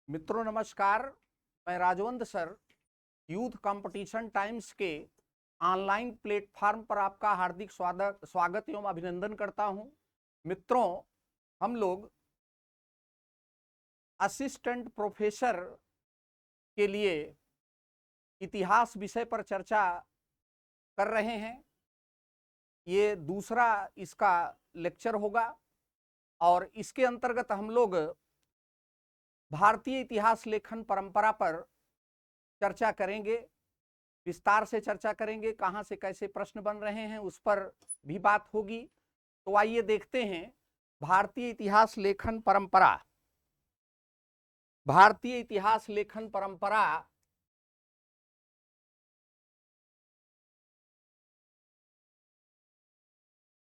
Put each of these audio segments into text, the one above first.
मित्रों नमस्कार। मैं Rajwant sir youth competition times के ऑनलाइन प्लेटफॉर्म पर आपका हार्दिक स्वागत एवं अभिनंदन करता हूं। मित्रों, हम लोग असिस्टेंट प्रोफेसर के लिए इतिहास विषय पर चर्चा कर रहे हैं। ये दूसरा इसका लेक्चर होगा और इसके अंतर्गत हम लोग भारतीय इतिहास लेखन परंपरा पर चर्चा करेंगे, विस्तार से चर्चा करेंगे। कहां से कैसे प्रश्न बन रहे हैं उस पर भी बात होगी। तो आइए देखते हैं भारतीय इतिहास लेखन परंपरा। भारतीय इतिहास लेखन परंपरा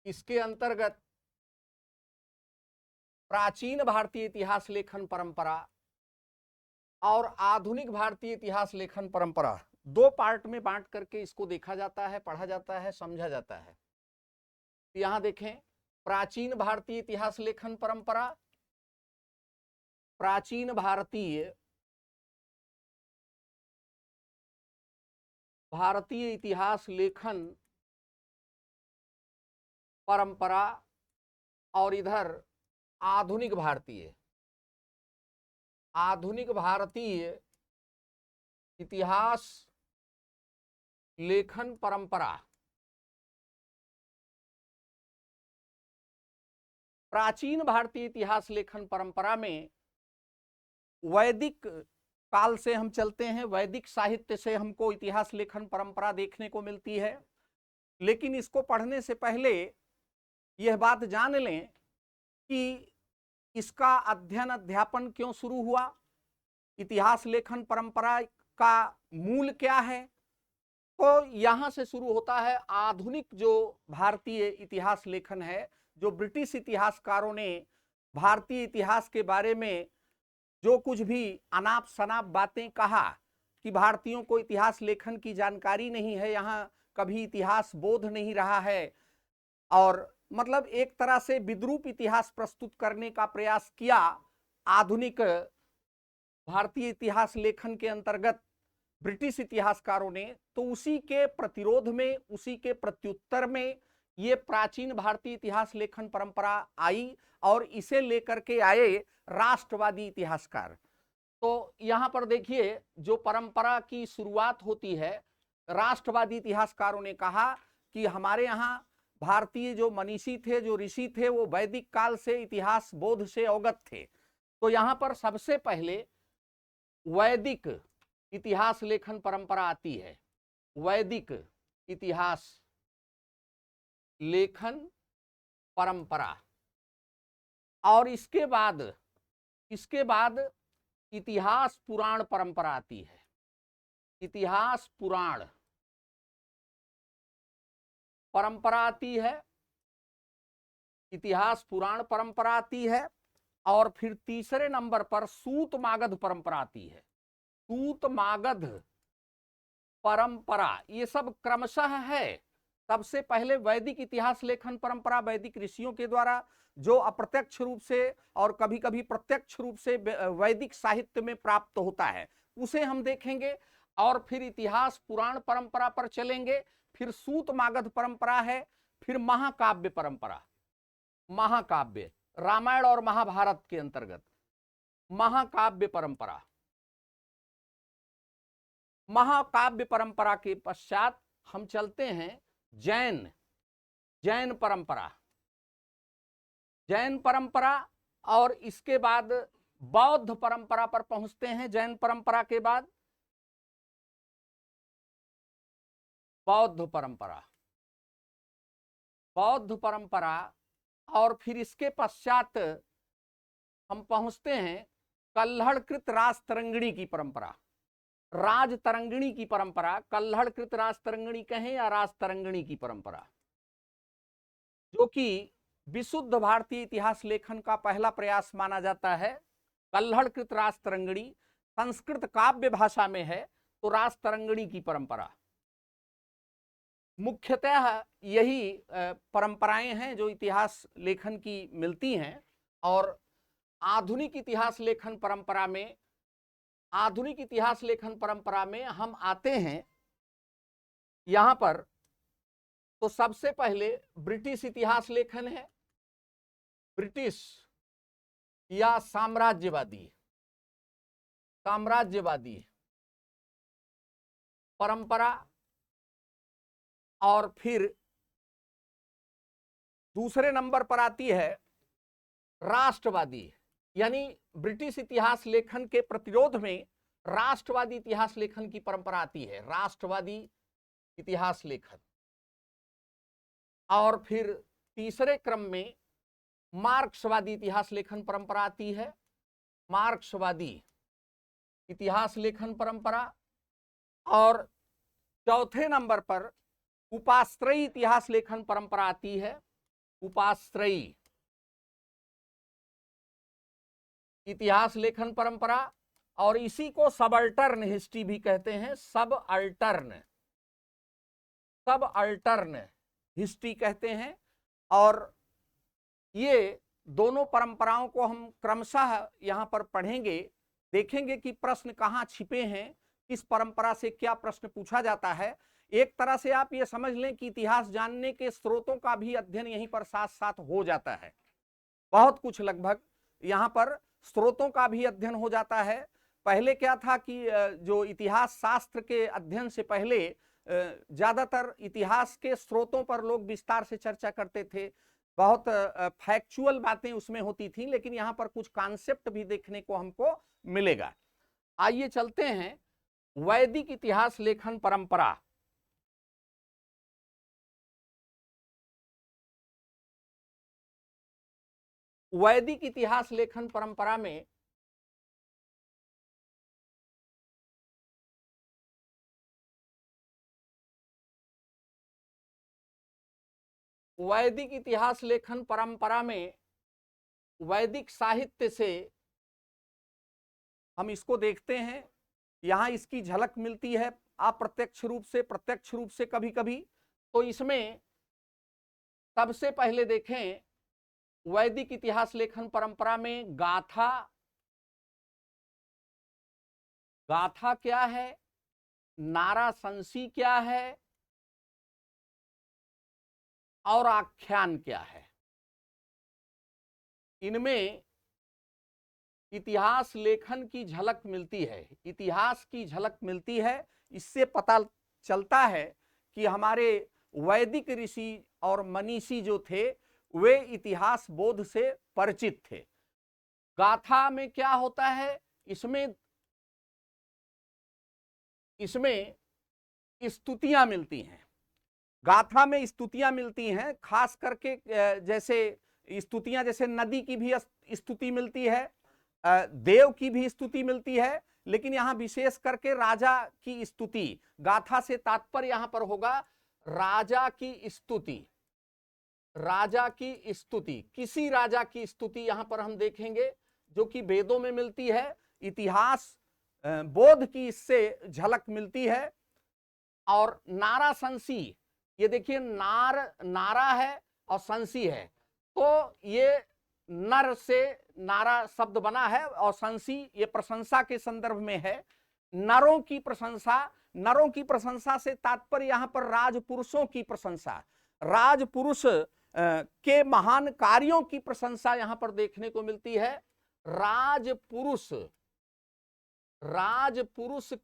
इसके अंतर्गत प्राचीन भारतीय इतिहास लेखन परंपरा और आधुनिक भारतीय इतिहास लेखन परंपरा दो पार्ट में बांट करके इसको देखा जाता है, पढ़ा जाता है, समझा जाता है। यहां देखें, प्राचीन भारतीय इतिहास लेखन परंपरा, प्राचीन भारतीय इतिहास लेखन परंपरा और इधर आधुनिक भारतीय इतिहास लेखन परंपरा। प्राचीन भारतीय इतिहास लेखन परंपरा में वैदिक काल से हम चलते हैं, वैदिक साहित्य से हमको इतिहास लेखन परंपरा देखने को मिलती है। लेकिन इसको पढ़ने से पहले यह बात जान लें कि इसका अध्ययन अध्यापन क्यों शुरू हुआ, इतिहास लेखन परंपरा का मूल क्या है। तो यहां से शुरू होता है आधुनिक जो भारतीय इतिहास लेखन है, जो ब्रिटिश इतिहासकारों ने भारतीय इतिहास के बारे में जो कुछ भी अनाप शनाप बातें कहा कि भारतीयों को इतिहास लेखन की जानकारी नहीं है, यहाँ कभी इतिहास बोध नहीं रहा है, और मतलब एक तरह से विद्रूप इतिहास प्रस्तुत करने का प्रयास किया आधुनिक भारतीय इतिहास लेखन के अंतर्गत ब्रिटिश इतिहासकारों ने। तो उसी के प्रतिरोध में, उसी के प्रत्युत्तर में ये प्राचीन भारतीय इतिहास लेखन परंपरा आई और इसे लेकर के आए राष्ट्रवादी इतिहासकार। तो यहां पर देखिए, जो परंपरा की शुरुआत होती है, राष्ट्रवादी इतिहासकारों ने कहा कि हमारे यहाँ भारतीय जो मनीषी थे, जो ऋषि थे, वो वैदिक काल से इतिहास बोध से अवगत थे। तो यहां पर सबसे पहले वैदिक इतिहास लेखन परंपरा आती है, वैदिक इतिहास लेखन परंपरा। और इसके बाद इतिहास पुराण परंपरा आती है, इतिहास पुराण परंपरा आती है, इतिहास पुराण परंपरा आती है। और फिर तीसरे नंबर पर सूत मागध परंपरा आती है, सूत मागध परंपरा। ये सब क्रमशः है। सबसे पहले वैदिक इतिहास लेखन परंपरा वैदिक ऋषियों के द्वारा, जो अप्रत्यक्ष रूप से और कभी कभी प्रत्यक्ष रूप से वैदिक साहित्य में प्राप्त होता है, उसे हम देखेंगे। और फिर इतिहास पुराण परंपरा पर चलेंगे, फिर सूत मागध परंपरा है, फिर महाकाव्य परंपरा, महाकाव्य रामायण और महाभारत के अंतर्गत महाकाव्य परंपरा। महाकाव्य परंपरा के पश्चात हम चलते हैं जैन परंपरा, जैन परंपरा। और इसके बाद बौद्ध परंपरा पर पहुंचते हैं। जैन परंपरा के बाद बौद्ध परंपरा, और फिर इसके पश्चात हम पहुंचते हैं कल्हड़कृत राजतरंगिणी की परंपरा, राजतरंगिणी की परंपरा। कल्हड़कृत राजतरंगिणी कहें या राजतरंगिणी की परंपरा, जो कि विशुद्ध भारतीय इतिहास लेखन का पहला प्रयास माना जाता है। कल्हड़कृत राजतरंगिणी संस्कृत काव्य भाषा में है, तो राजतरंगिणी की परंपरा। मुख्यतः यही परंपराएं हैं जो इतिहास लेखन की मिलती हैं। और आधुनिक इतिहास लेखन परंपरा में आधुनिक इतिहास लेखन परंपरा में हम आते हैं यहां पर, तो सबसे पहले ब्रिटिश इतिहास लेखन है, ब्रिटिश या साम्राज्यवादी परंपरा, और फिर दूसरे नंबर पर आती है राष्ट्रवादी, यानी ब्रिटिश इतिहास लेखन के प्रतिरोध में राष्ट्रवादी इतिहास लेखन की परंपरा आती है, राष्ट्रवादी इतिहास लेखन। और फिर तीसरे क्रम में मार्क्सवादी इतिहास लेखन परंपरा आती है, मार्क्सवादी इतिहास लेखन परंपरा। और चौथे नंबर पर उपाश्रयी इतिहास लेखन परंपरा आती है, उपाश्रयी इतिहास लेखन परंपरा। और इसी को सबअल्टर्न हिस्ट्री भी कहते हैं, सबअल्टर्न हिस्ट्री कहते हैं। और ये दोनों परंपराओं को हम क्रमशः यहां पर पढ़ेंगे, देखेंगे कि प्रश्न कहां छिपे हैं, किस परंपरा से क्या प्रश्न पूछा जाता है। एक तरह से आप ये समझ लें कि इतिहास जानने के स्रोतों का भी अध्ययन यहीं पर साथ साथ हो जाता है, बहुत कुछ लगभग यहां पर स्रोतों का भी अध्ययन हो जाता है। पहले क्या था कि जो इतिहास शास्त्र के अध्ययन से पहले ज्यादातर इतिहास के स्रोतों पर लोग विस्तार से चर्चा करते थे, बहुत फैक्चुअल बातें उसमें होती थी, लेकिन यहां पर कुछ कॉन्सेप्ट भी देखने को हमको मिलेगा। आइए चलते हैं वैदिक इतिहास लेखन परंपरा। वैदिक इतिहास लेखन परंपरा में वैदिक इतिहास लेखन परंपरा में वैदिक साहित्य से हम इसको देखते हैं, यहां इसकी झलक मिलती है अप्रत्यक्ष रूप से, प्रत्यक्ष रूप से कभी कभी। तो इसमें सबसे पहले देखें वैदिक इतिहास लेखन परंपरा में गाथा क्या है, नारा संसी क्या है, और आख्यान क्या है। इनमें इतिहास लेखन की झलक मिलती है, इतिहास की झलक मिलती है। इससे पता चलता है कि हमारे वैदिक ऋषि और मनीषी जो थे वे इतिहास बोध से परिचित थे। गाथा में क्या होता है, इसमें स्तुतियां मिलती हैं, गाथा में स्तुतियां मिलती हैं, खास करके जैसे स्तुतियां, जैसे नदी की भी स्तुति मिलती है, देव की भी स्तुति मिलती है, लेकिन यहां विशेष करके राजा की स्तुति, गाथा से तात्पर्य यहां पर होगा राजा की स्तुति, राजा की स्तुति, किसी राजा की स्तुति यहां पर हम देखेंगे जो कि वेदों में मिलती है। इतिहास बोध की इससे झलक मिलती है। और नारा संसी, ये देखिए नारा है और संसी है, तो ये नर से नारा शब्द बना है, और संसी ये प्रशंसा के संदर्भ में है, नरों की प्रशंसा से तात्पर्य यहां पर राजपुरुषों की प्रशंसा, राजपुरुष के महान कार्यों की प्रशंसा यहां पर देखने को मिलती है। राजपुरुष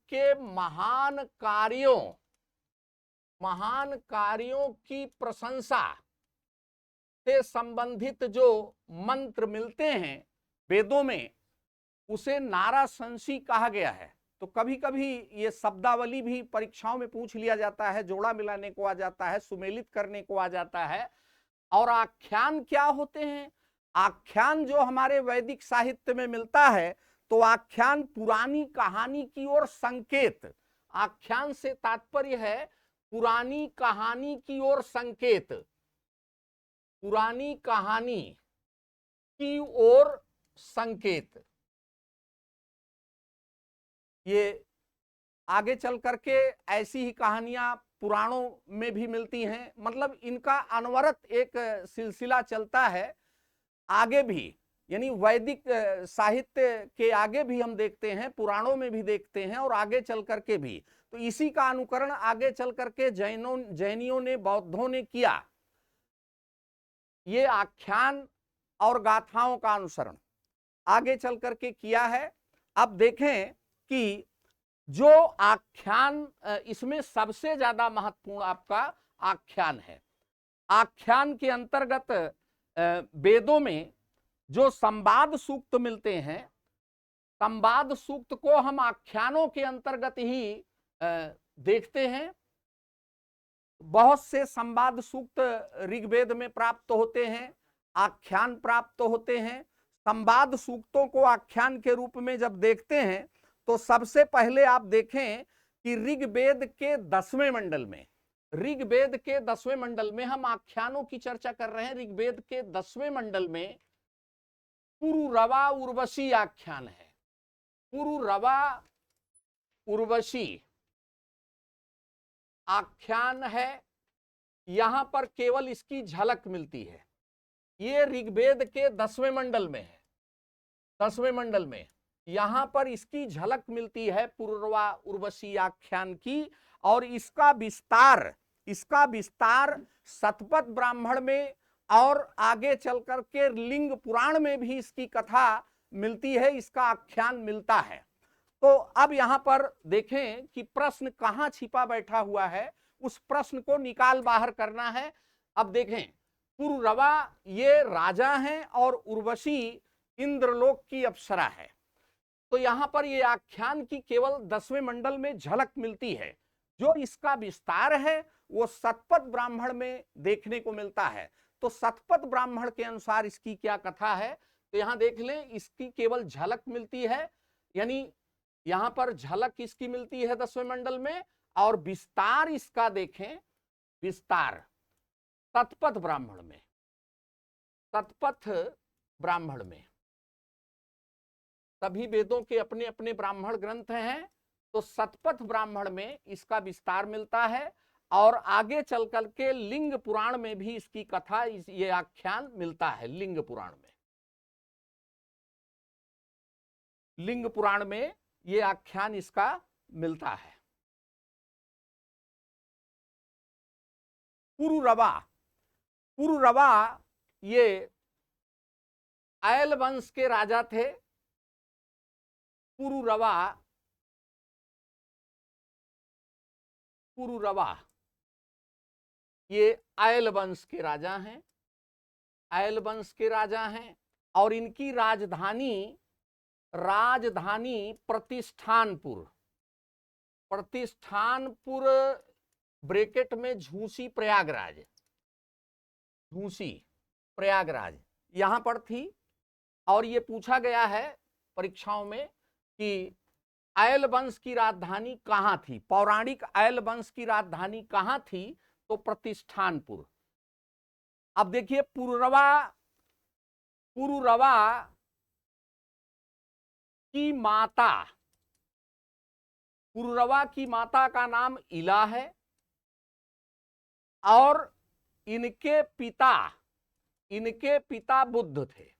के महान कार्यों की प्रशंसा से संबंधित जो मंत्र मिलते हैं वेदों में, उसे नारा संसी कहा गया है। तो कभी कभी ये शब्दावली भी परीक्षाओं में पूछ लिया जाता है, जोड़ा मिलाने को आ जाता है, सुमेलित करने को आ जाता है। और आख्यान क्या होते हैं, आख्यान जो हमारे वैदिक साहित्य में मिलता है, तो आख्यान पुरानी कहानी की ओर संकेत, आख्यान से तात्पर्य है पुरानी कहानी की ओर संकेत, पुरानी कहानी की ओर संकेत। ये आगे चल करके ऐसी ही कहानियां पुराणों में भी मिलती हैं, मतलब इनका अनवरत एक सिलसिला चलता है आगे भी। यानी वैदिक साहित्य के आगे भी हम देखते हैं, पुराणों में भी देखते हैं और आगे चल करके भी। तो इसी का अनुकरण आगे चल करके जैनियों ने, बौद्धों ने किया। ये आख्यान और गाथाओं का अनुसरण आगे चल करके किया है। अब देखें कि जो आख्यान, इसमें सबसे ज्यादा महत्वपूर्ण आपका आख्यान है। आख्यान के अंतर्गत वेदों में जो संवाद सूक्त मिलते हैं, संवाद सूक्त को हम आख्यानों के अंतर्गत ही देखते हैं। बहुत से संवाद सूक्त ऋग्वेद में प्राप्त होते हैं, आख्यान प्राप्त होते हैं। संवाद सूक्तों को आख्यान के रूप में जब देखते हैं तो सबसे पहले आप देखें कि ऋग्वेद के 10वें मंडल में, ऋग्वेद के 10वें मंडल में हम आख्यानों की चर्चा कर रहे हैं। ऋग्वेद के 10वें मंडल में पुरुरवा उर्वशी आख्यान है। पुरुरवा उर्वशी आख्यान है। यहां पर केवल इसकी झलक मिलती है। ये ऋग्वेद के 10वें मंडल में है। 10वें मंडल में यहां पर इसकी झलक मिलती है पुरुरवा उर्वशी आख्यान की। और इसका विस्तार शतपथ ब्राह्मण में और आगे चलकर के लिंग पुराण में भी इसकी कथा मिलती है, इसका आख्यान मिलता है। तो अब यहां पर देखें कि प्रश्न कहां छिपा बैठा हुआ है, उस प्रश्न को निकाल बाहर करना है। अब देखें, पुरुरवा ये राजा हैं और उर्वशी इंद्रलोक की अप्सरा है। तो यहां पर ये आख्यान की केवल 10वें मंडल में झलक मिलती है। जो इसका विस्तार है वो शतपथ ब्राह्मण में देखने को मिलता है। तो शतपथ ब्राह्मण के अनुसार इसकी क्या कथा है, तो यहां देख लें, इसकी केवल झलक मिलती है। यानी यहां पर झलक इसकी मिलती है 10वें मंडल में, और विस्तार इसका देखें, विस्तार शतपथ ब्राह्मण में, शतपथ ब्राह्मण में। सभी वेदों के अपने अपने ब्राह्मण ग्रंथ हैं, तो शतपथ ब्राह्मण में इसका विस्तार मिलता है। और आगे चल कर के लिंग पुराण में भी इसकी कथा, ये आख्यान मिलता है। लिंग पुराण में, लिंग पुराण में ये आख्यान इसका मिलता है। पुरुरवा, पुरुरवा ये ऐल वंश के राजा थे। पुरुरवा, पुरुरवा ये ऐल वंश के राजा हैं, ऐल वंश के राजा हैं। और इनकी राजधानी प्रतिष्ठानपुर, प्रतिष्ठानपुर ब्रैकेट में झूसी प्रयागराज, झूसी प्रयागराज यहां पर थी। और ये पूछा गया है परीक्षाओं में कि ऐल वंश की राजधानी कहां थी, पौराणिक ऐल वंश की राजधानी कहां थी, तो प्रतिष्ठानपुर। अब देखिए, पुरुरवा, पुरुरवा की माता, पुरुरवा की माता का नाम इला है। और इनके पिता बुद्ध थे।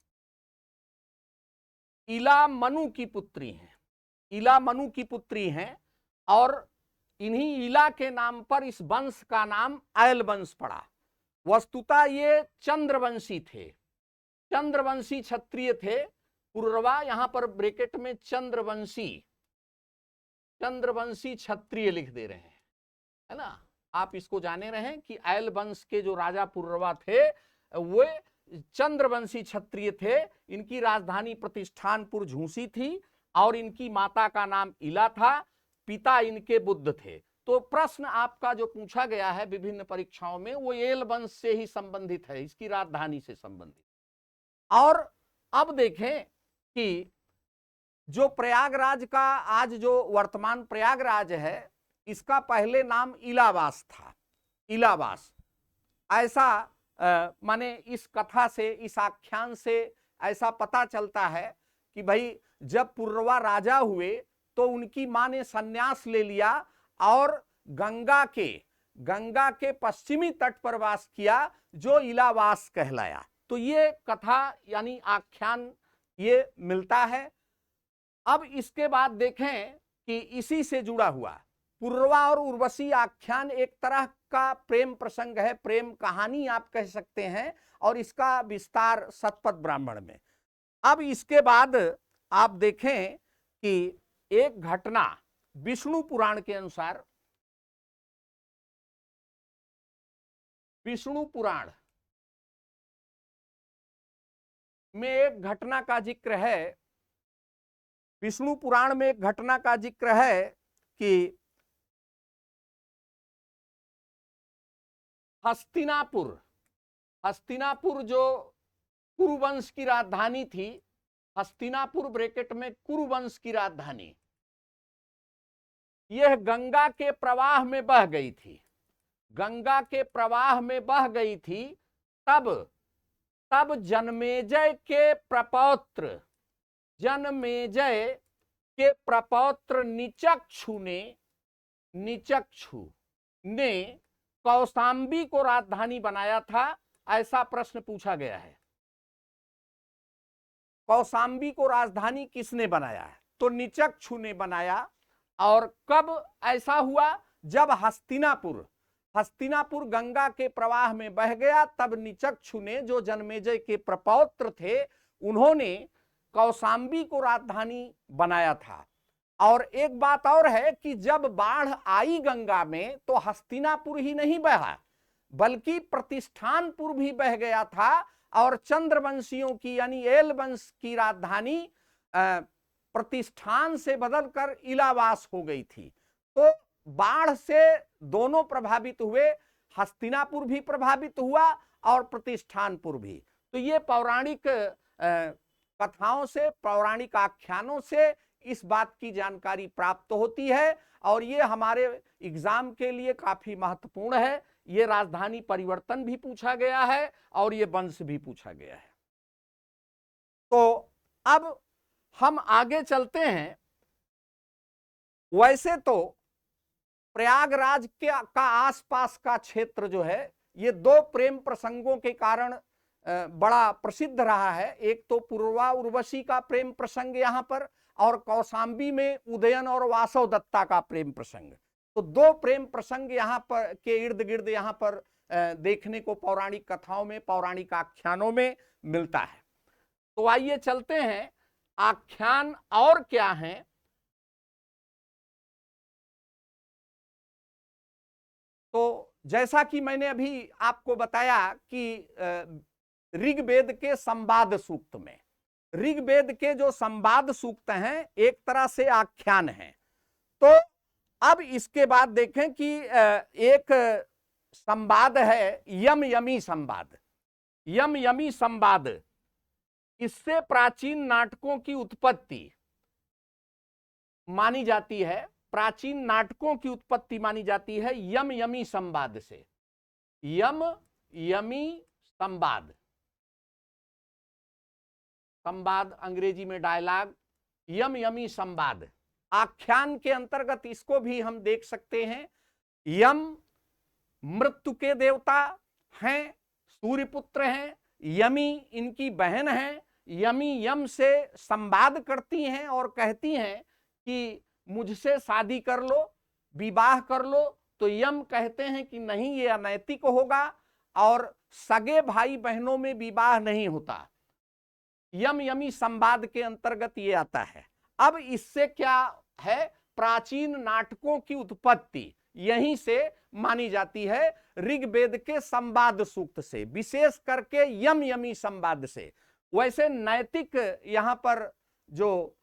इला मनु की पुत्री हैं, इला मनु की पुत्री हैं। और इन्हीं इला के नाम पर इस वंश का नाम ऐल वंश पड़ा। वस्तुतः ये चंद्रवंशी थे, चंद्रवंशी क्षत्रिय थे। पुरुरवा यहां पर ब्रैकेट में चंद्रवंशी, चंद्रवंशी क्षत्रिय लिख दे रहे हैं, है ना। आप इसको जाने रहे कि ऐल वंश के जो राजा पुरुरवा थे वे चंद्रवंशी क्षत्रिय थे। इनकी राजधानी प्रतिष्ठानपुर झूसी थी और इनकी माता का नाम इला था, पिता इनके बुद्ध थे। तो प्रश्न आपका जो पूछा गया है विभिन्न परीक्षाओं में, वो ऐल वंश से ही संबंधित है, इसकी राजधानी से संबंधित। और अब देखें कि जो प्रयागराज का आज जो वर्तमान प्रयागराज है, इसका पहले नाम इलावास था, इलावास। ऐसा माने इस कथा से, इस आख्यान से ऐसा पता चलता है कि भाई जब पुरुरवा राजा हुए तो उनकी मां ने संन्यास ले लिया और गंगा के पश्चिमी तट पर वास किया, जो इलावास कहलाया। तो ये कथा यानी आख्यान ये मिलता है। अब इसके बाद देखें कि इसी से जुड़ा हुआ पूर्वा और उर्वशी आख्यान एक तरह का प्रेम प्रसंग है, प्रेम कहानी आप कह सकते हैं, और इसका विस्तार शतपथ ब्राह्मण में। अब इसके बाद आप देखें कि एक घटना विष्णु पुराण के अनुसार, विष्णु पुराण में एक घटना का जिक्र है, विष्णु पुराण में एक घटना का जिक्र है कि हस्तिनापुर, हस्तिनापुर जो कुरुवंश की राजधानी थी, हस्तिनापुर ब्रैकेट में कुरुवंश की राजधानी, यह गंगा के प्रवाह में बह गई थी, गंगा के प्रवाह में बह गई थी। तब जनमेजय के प्रपौत्र, जनमेजय के प्रपौत्र निचक्षु ने कौशाम्बी को राजधानी बनाया था, ऐसा प्रश्न पूछा गया है। कौशाम्बी को राजधानी किसने बनाया है? तो निचक्षु ने बनाया। और कब ऐसा हुआ? जब हस्तिनापुर गंगा के प्रवाह में बह गया, तब निचक्षु ने, जो जनमेजय के प्रपौत्र थे, उन्होंने कौशाम्बी को राजधानी बनाया था। और एक बात और है कि जब बाढ़ आई गंगा में, तो हस्तिनापुर ही नहीं बहा, बल्कि प्रतिष्ठानपुर भी बह गया था, और चंद्रवंशियों की यानी एल वंश की राजधानी प्रतिष्ठान से बदलकर इलावास हो गई थी। तो बाढ़ से दोनों प्रभावित हुए, हस्तिनापुर भी प्रभावित हुआ और प्रतिष्ठानपुर भी। तो ये पौराणिक कथाओं से, पौराणिक आख्यानों से इस बात की जानकारी प्राप्त होती है, और ये हमारे एग्जाम के लिए काफी महत्वपूर्ण है। ये राजधानी परिवर्तन भी पूछा गया है और ये वंश भी पूछा गया है। तो अब हम आगे चलते हैं। वैसे तो प्रयागराज का आसपास का क्षेत्र जो है, ये दो प्रेम प्रसंगों के कारण बड़ा प्रसिद्ध रहा है। एक तो पूर्वा उर्वशी का प्रेम प्रसंग यहाँ पर, और कौशाम्बी में उदयन और वासव दत्ता का प्रेम प्रसंग। तो दो प्रेम प्रसंग यहाँ पर के इर्द गिर्द यहाँ पर देखने को पौराणिक कथाओं में, पौराणिक आख्यानों में मिलता है। तो आइए चलते हैं, आख्यान और क्या हैं। तो जैसा कि मैंने अभी आपको बताया कि ऋग्वेद के संवाद सूक्त में, ऋग्वेद के जो संवाद सूक्त हैं एक तरह से आख्यान हैं। तो अब इसके बाद देखें कि एक संवाद है यम यमी संवाद। यम यमी संवाद, इससे प्राचीन नाटकों की उत्पत्ति मानी जाती है, प्राचीन नाटकों की उत्पत्ति मानी जाती है यम यमी संवाद से। यम यमी संवाद, संवाद अंग्रेजी में डायलॉग, यम यमी संवाद। आख्यान के अंतर्गत इसको भी हम देख सकते हैं। यम मृत्यु के देवता हैं, सूर्यपुत्र हैं, यमी इनकी बहन है। यमी यम से संवाद करती हैं और कहती हैं कि मुझसे शादी कर लो, विवाह कर लो। तो यम कहते हैं कि नहीं, ये अनैतिक होगा और सगे भाई बहनों में विवाह नहीं होता। यम यमी संवाद के अंतर्गत ये आता है। अब इससे क्या है, प्राचीन नाटकों की उत्पत्ति यहीं से मानी जाती है, ऋग्वेद के संवाद सूक्त से, विशेष करके यम यमी संवाद से। वैसे नैतिक, यहाँ पर जो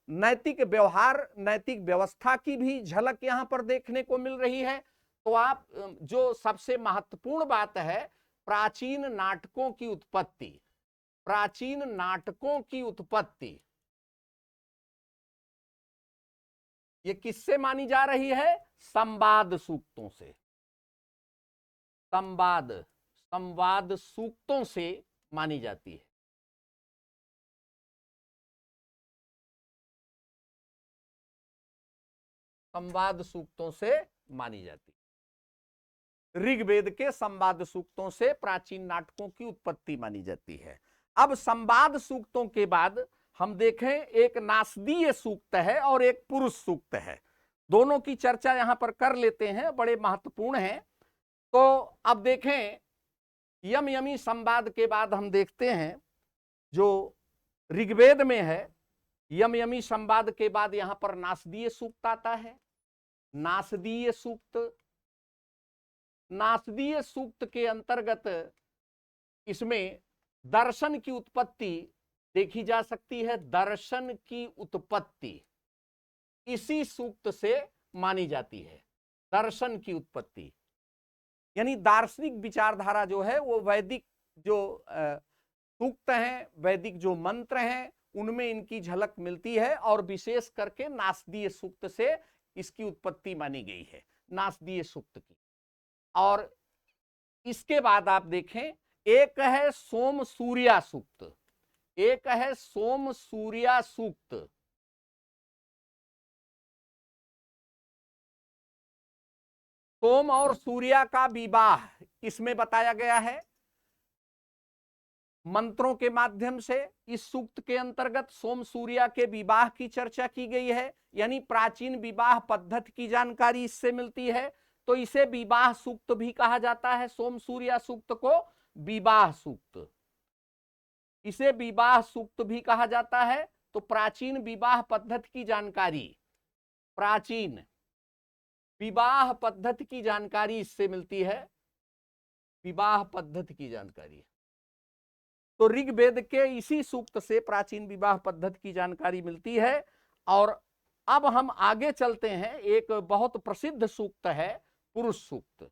नैतिक व्यवहार, नैतिक व्यवस्था की भी झलक यहाँ पर देखने को मिल रही है। तो आप जो सबसे महत्वपूर्ण बात है, प्राचीन नाटकों की उत्पत्ति, प्राचीन नाटकों की उत्पत्ति ये किससे मानी जा रही है? संवाद सूक्तों से, संवाद सूक्तों से मानी जाती है। संवाद सूक्तों से मानी जाती है। ऋग्वेद के संवाद सूक्तों से प्राचीन नाटकों की उत्पत्ति मानी जाती है। अब संवाद सूक्तों के बाद हम देखें एक नासदीय सूक्त है और एक पुरुष सूक्त है, दोनों की चर्चा यहां पर कर लेते हैं, बड़े महत्वपूर्ण हैं। तो अब देखें यम यमी संवाद के बाद हम देखते हैं जो ऋग्वेद में है, यम यमी संवाद के बाद यहां पर नासदीय सूक्त आता है। नासदीय सूक्त के अंतर्गत इसमें दर्शन की उत्पत्ति देखी जा सकती है। दर्शन की उत्पत्ति इसी सूक्त से मानी जाती है। दर्शन की उत्पत्ति यानी दार्शनिक विचारधारा जो है वो वैदिक जो सूक्त हैं, वैदिक जो मंत्र हैं, उनमें इनकी झलक मिलती है और विशेष करके नासदीय सूक्त से इसकी उत्पत्ति मानी गई है, नासदीय सूक्त की। और इसके बाद आप देखें एक है सोम सूर्या सूक्त, एक है सोम सूर्या सूक्त। सोम और सूर्या का विवाह इसमें बताया गया है मंत्रों के माध्यम से। इस सूक्त के अंतर्गत सोम सूर्या के विवाह की चर्चा की गई है, यानी प्राचीन विवाह पद्धति की जानकारी इससे मिलती है। तो इसे विवाह सूक्त भी कहा जाता है। सोम सूर्या सूक्त को विवाह सूक्त, इसे विवाह सूक्त भी कहा जाता है। तो प्राचीन विवाह पद्धति की जानकारी, प्राचीन विवाह पद्धति की जानकारी इससे मिलती है, विवाह पद्धति की जानकारी। तो ऋग्वेद के इसी सूक्त से प्राचीन विवाह पद्धति की जानकारी मिलती है। और अब हम आगे चलते हैं, एक बहुत प्रसिद्ध सूक्त है पुरुष सूक्त।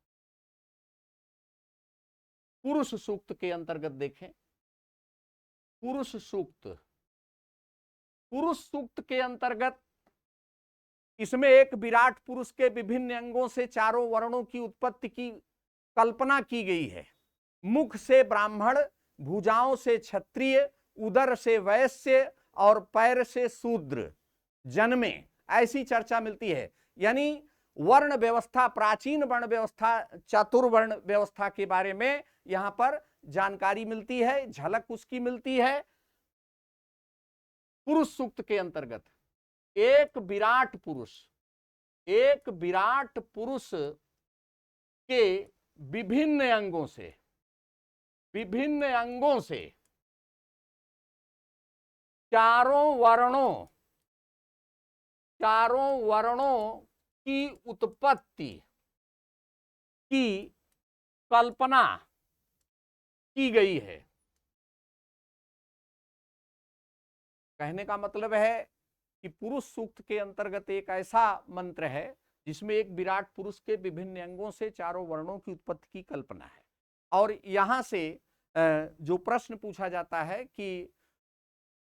पुरुष सूक्त के अंतर्गत देखें, पुरुष सूक्त के अंतर्गत इसमें एक विराट पुरुष के विभिन्न अंगों से चारों वर्णों की उत्पत्ति की कल्पना की गई है। मुख से ब्राह्मण, भुजाओं से क्षत्रिय, उदर से वैश्य और पैर से शूद्र जन्मे, ऐसी चर्चा मिलती है। यानी वर्ण व्यवस्था, प्राचीन वर्ण व्यवस्था, चातुर्वर्ण व्यवस्था के बारे में यहां पर जानकारी मिलती है, झलक उसकी मिलती है। पुरुष सूक्त के अंतर्गत एक विराट पुरुष के विभिन्न अंगों से चारों वर्णों की उत्पत्ति की कल्पना की गई है। कहने का मतलब है कि पुरुष सूक्त के अंतर्गत एक ऐसा मंत्र है जिसमें एक विराट पुरुष के विभिन्न अंगों से चारों वर्णों की उत्पत्ति की कल्पना है। और यहां से जो प्रश्न पूछा जाता है कि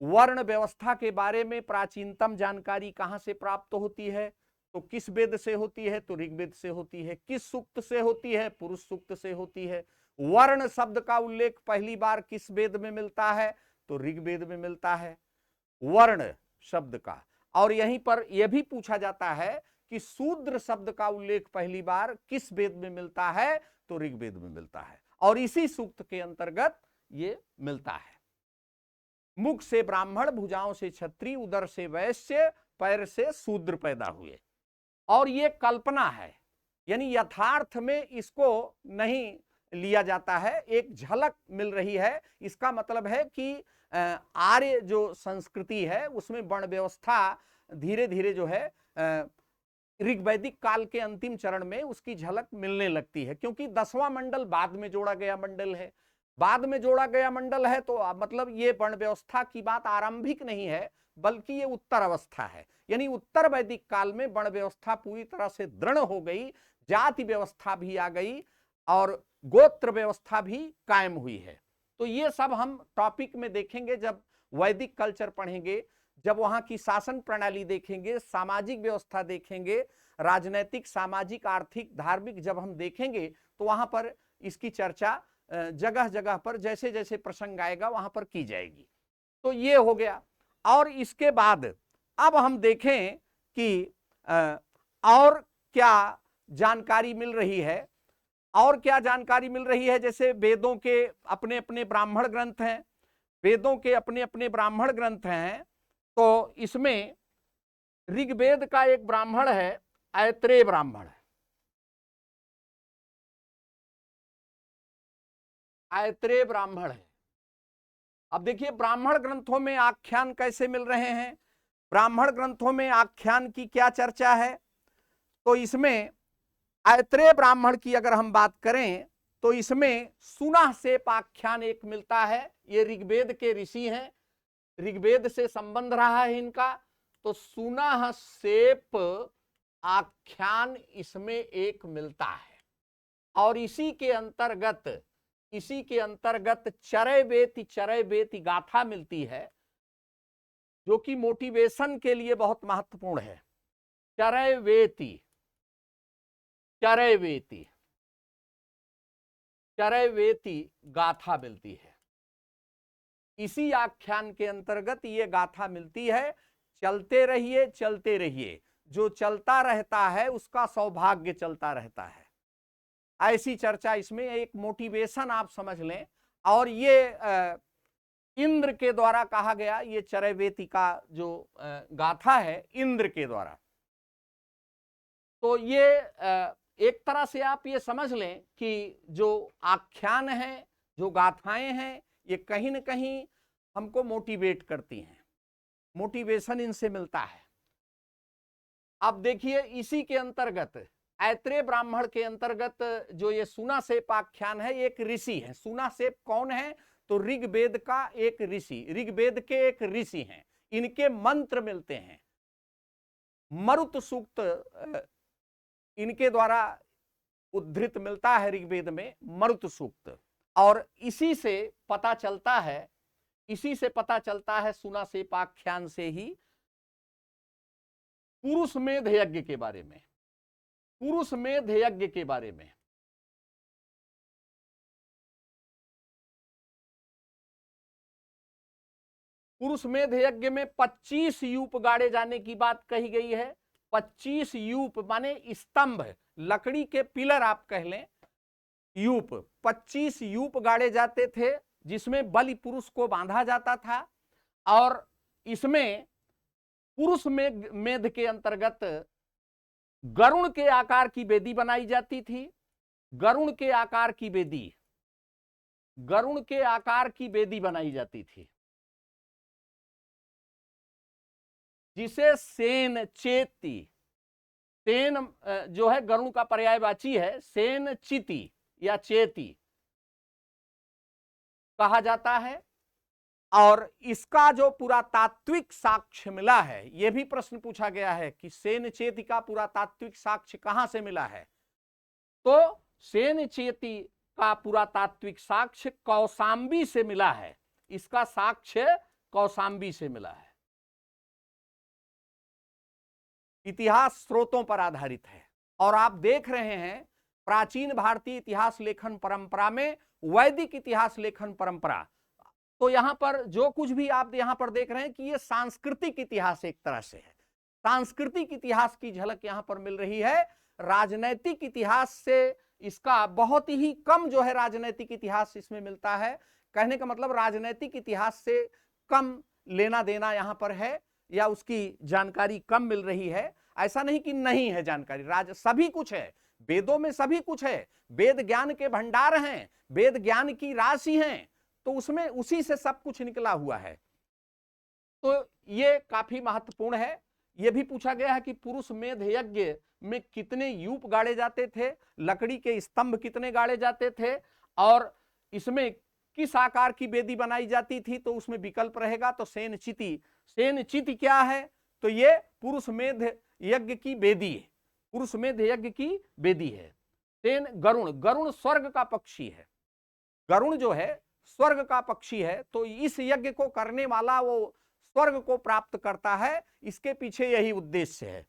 वर्ण व्यवस्था के बारे में प्राचीनतम जानकारी कहां से प्राप्त होती है, तो किस वेद से होती है, तो ऋग्वेद से होती है। किस सूक्त से होती है, पुरुष सूक्त से होती है। वर्ण शब्द का उल्लेख पहली बार किस वेद में मिलता है, तो ऋग्वेद में मिलता है वर्ण शब्द का। और यहीं पर यह भी पूछा जाता है कि शूद्र शब्द का उल्लेख पहली बार किस वेद में मिलता है, तो ऋग्वेद में मिलता है। और इसी सूक्त के अंतर्गत ये मिलता है। मुख से ब्राह्मण, भुजाओं से क्षत्रिय, उदर से वैश्य, पैर से शूद्र पैदा हुए। और ये कल्पना है, यानी यथार्थ में इसको नहीं लिया जाता है, एक झलक मिल रही है। इसका मतलब है कि आर्य जो संस्कृति है उसमें वर्ण व्यवस्था धीरे धीरे जो है ऋग्वैदिक काल के अंतिम चरण में उसकी झलक मिलने लगती है, क्योंकि 10वां मंडल बाद में जोड़ा गया मंडल है। बाद में जोड़ा गया मंडल है तो मतलब ये वर्ण व्यवस्था की बात आरंभिक नहीं है, बल्कि ये उत्तर अवस्था है। यानी उत्तर वैदिक काल में वर्ण व्यवस्था पूरी तरह से दृढ़ हो गई, जाति व्यवस्था भी आ गई और गोत्र व्यवस्था भी कायम हुई है। तो ये सब हम टॉपिक में देखेंगे जब वैदिक कल्चर पढ़ेंगे, जब वहां की शासन प्रणाली देखेंगे, सामाजिक व्यवस्था देखेंगे, राजनैतिक, सामाजिक, आर्थिक, धार्मिक जब हम देखेंगे तो वहां पर इसकी चर्चा जगह जगह पर जैसे जैसे प्रसंग आएगा वहां पर की जाएगी। तो ये हो गया। और इसके बाद अब हम देखें कि और क्या जानकारी मिल रही है। और क्या जानकारी मिल रही है, जैसे वेदों के अपने अपने ब्राह्मण ग्रंथ हैं, वेदों के अपने अपने ब्राह्मण ग्रंथ हैं, तो इसमें ऋग्वेद का एक ब्राह्मण है, ऐत्रेय ब्राह्मण है। ऐत्रेय ब्राह्मण है। अब देखिए ब्राह्मण ग्रंथों में आख्यान कैसे मिल रहे हैं, ब्राह्मण ग्रंथों में आख्यान की क्या चर्चा है। तो इसमें ऐत्रेय ब्राह्मण की अगर हम बात करें तो इसमें सुनासेप आख्यान एक मिलता है। ये ऋग्वेद के ऋषि हैं, ऋग्वेद से संबंध रहा है इनका। तो सुनासेप आख्यान इसमें एक मिलता है और इसी के अंतर्गत चरैवेति गाथा मिलती है, जो कि मोटिवेशन के लिए बहुत महत्वपूर्ण है। चरैवेति गाथा मिलती है। इसी आख्यान के अंतर्गत ये गाथा मिलती है। चलते रहिए, जो चलता रहता है उसका सौभाग्य चलता रहता है। ऐसी चर्चा इसमें, एक मोटिवेशन आप समझ लें। और ये इंद्र के द्वारा कहा गया, ये चरैवेति का जो गाथा है इंद्र के द्वारा। तो ये एक तरह से आप ये समझ लें कि जो आख्यान है, जो गाथाएं हैं, ये कहीं न कहीं हमको मोटिवेट करती हैं, मोटिवेशन इनसे मिलता है। अब देखिए इसी के अंतर्गत, ऐत्रेय ब्राह्मण के अंतर्गत जो ये सुनासेप आख्यान है, एक ऋषि है। सुनासेप कौन है? तो ऋग्वेद का एक ऋषि, ऋग्वेद के एक ऋषि हैं। इनके मंत्र मिलते हैं, मरुत सूक्त इनके द्वारा उद्धृत मिलता है ऋग्वेद में, मरुत सूक्त। और इसी से पता चलता है सुनासेप आख्यान से ही पुरुषमेध यज्ञ के बारे में। पुरुषमेध यज्ञ में 25 यूप गाड़े जाने की बात कही गई है। 25 यूप माने स्तंभ, लकड़ी के पिलर आप कह लें, यूप। 25 यूप गाड़े जाते थे जिसमें बलि पुरुष को बांधा जाता था। और इसमें पुरुष मेध के अंतर्गत गरुण के आकार की वेदी बनाई जाती थी। गरुण के आकार की वेदी बनाई जाती थी, जिसे सेन जो है गरुण का पर्यायवाची है, सेन चिति या चेती कहा जाता है। और इसका जो पुरातात्विक साक्ष्य मिला है, यह भी प्रश्न पूछा गया है कि सेन चेती का पुरातात्विक साक्ष्य कहां से मिला है। तो सेन चेती का पुरातात्विक साक्ष्य कौशाम्बी से मिला है। इसका साक्ष्य कौशाम्बी से मिला है, इतिहास स्रोतों पर आधारित है। और आप देख रहे हैं प्राचीन भारतीय इतिहास लेखन परंपरा में वैदिक इतिहास लेखन परंपरा, तो यहां पर जो कुछ भी आप यहां पर देख रहे हैं कि ये सांस्कृतिक इतिहास एक तरह से है। सांस्कृतिक इतिहास की झलक यहां पर मिल रही है। राजनैतिक इतिहास से इसका बहुत ही कम जो है राजनैतिक इतिहास इसमें मिलता है। कहने का मतलब राजनैतिक इतिहास से कम लेना देना यहां पर है, या उसकी जानकारी कम मिल रही है। ऐसा नहीं कि नहीं है जानकारी, सभी कुछ है, वेदों में सभी कुछ है, वेद ज्ञान के भंडार हैं, वेद ज्ञान की राशि हैं, तो उसमें उसी से सब कुछ निकला हुआ है। तो ये काफी महत्वपूर्ण है। यह भी पूछा गया है कि पुरुष मेध यज्ञ में कितने यूप गाड़े जाते थे, लकड़ी के स्तंभ कितने गाड़े जाते थे, और इसमें किस आकार की वेदी बनाई जाती थी। तो उसमें विकल्प रहेगा। तो सेन चिति क्या है? तो ये पुरुष मेध यज्ञ की वेदी है, पुरुष मेध यज्ञ की वेदी है। सेन गरुण स्वर्ग का पक्षी है, गरुण जो है स्वर्ग का पक्षी है। तो इस यज्ञ को करने वाला वो स्वर्ग को प्राप्त करता है, इसके पीछे यही उद्देश्य है।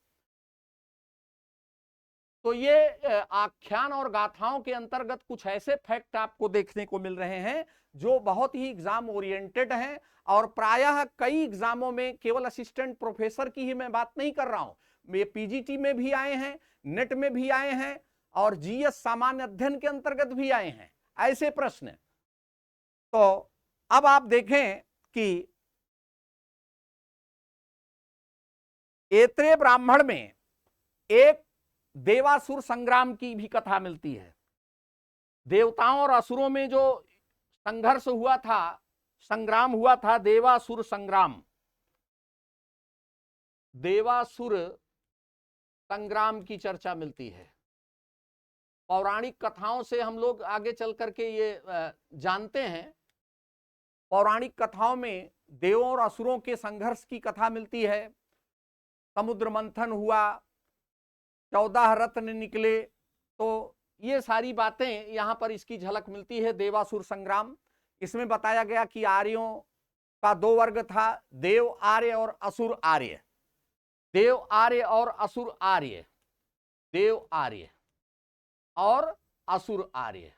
तो ये आख्यान और गाथाओं के अंतर्गत कुछ ऐसे फैक्ट आपको देखने को मिल रहे हैं जो बहुत ही एग्जाम ओरिएंटेड हैं। और प्रायः कई एग्जामों में, केवल असिस्टेंट प्रोफेसर की ही मैं बात नहीं कर रहा हूं, ये पीजीटी में भी आए हैं, नेट में भी आए हैं, और जीएस सामान्य अध्ययन के अंतर्गत भी आए हैं ऐसे प्रश्न। तो अब आप देखें कि ऐत्रेय ब्राह्मण में एक देवासुर संग्राम की भी कथा मिलती है। देवताओं और असुरों में जो संघर्ष हुआ था, संग्राम हुआ था, देवासुर संग्राम, देवासुर संग्राम की चर्चा मिलती है। पौराणिक कथाओं से हम लोग आगे चल करके ये जानते हैं। पौराणिक कथाओं में देवों और असुरों के संघर्ष की कथा मिलती है। समुद्र मंथन हुआ, 14 रत्न निकले, तो ये सारी बातें यहां पर इसकी झलक मिलती है। देवासुर संग्राम, इसमें बताया गया कि आर्यों का 2 वर्ग था, देव आर्य और असुर आर्य। देव आर्य और असुर आर्य, देव आर्य और असुर आर्य,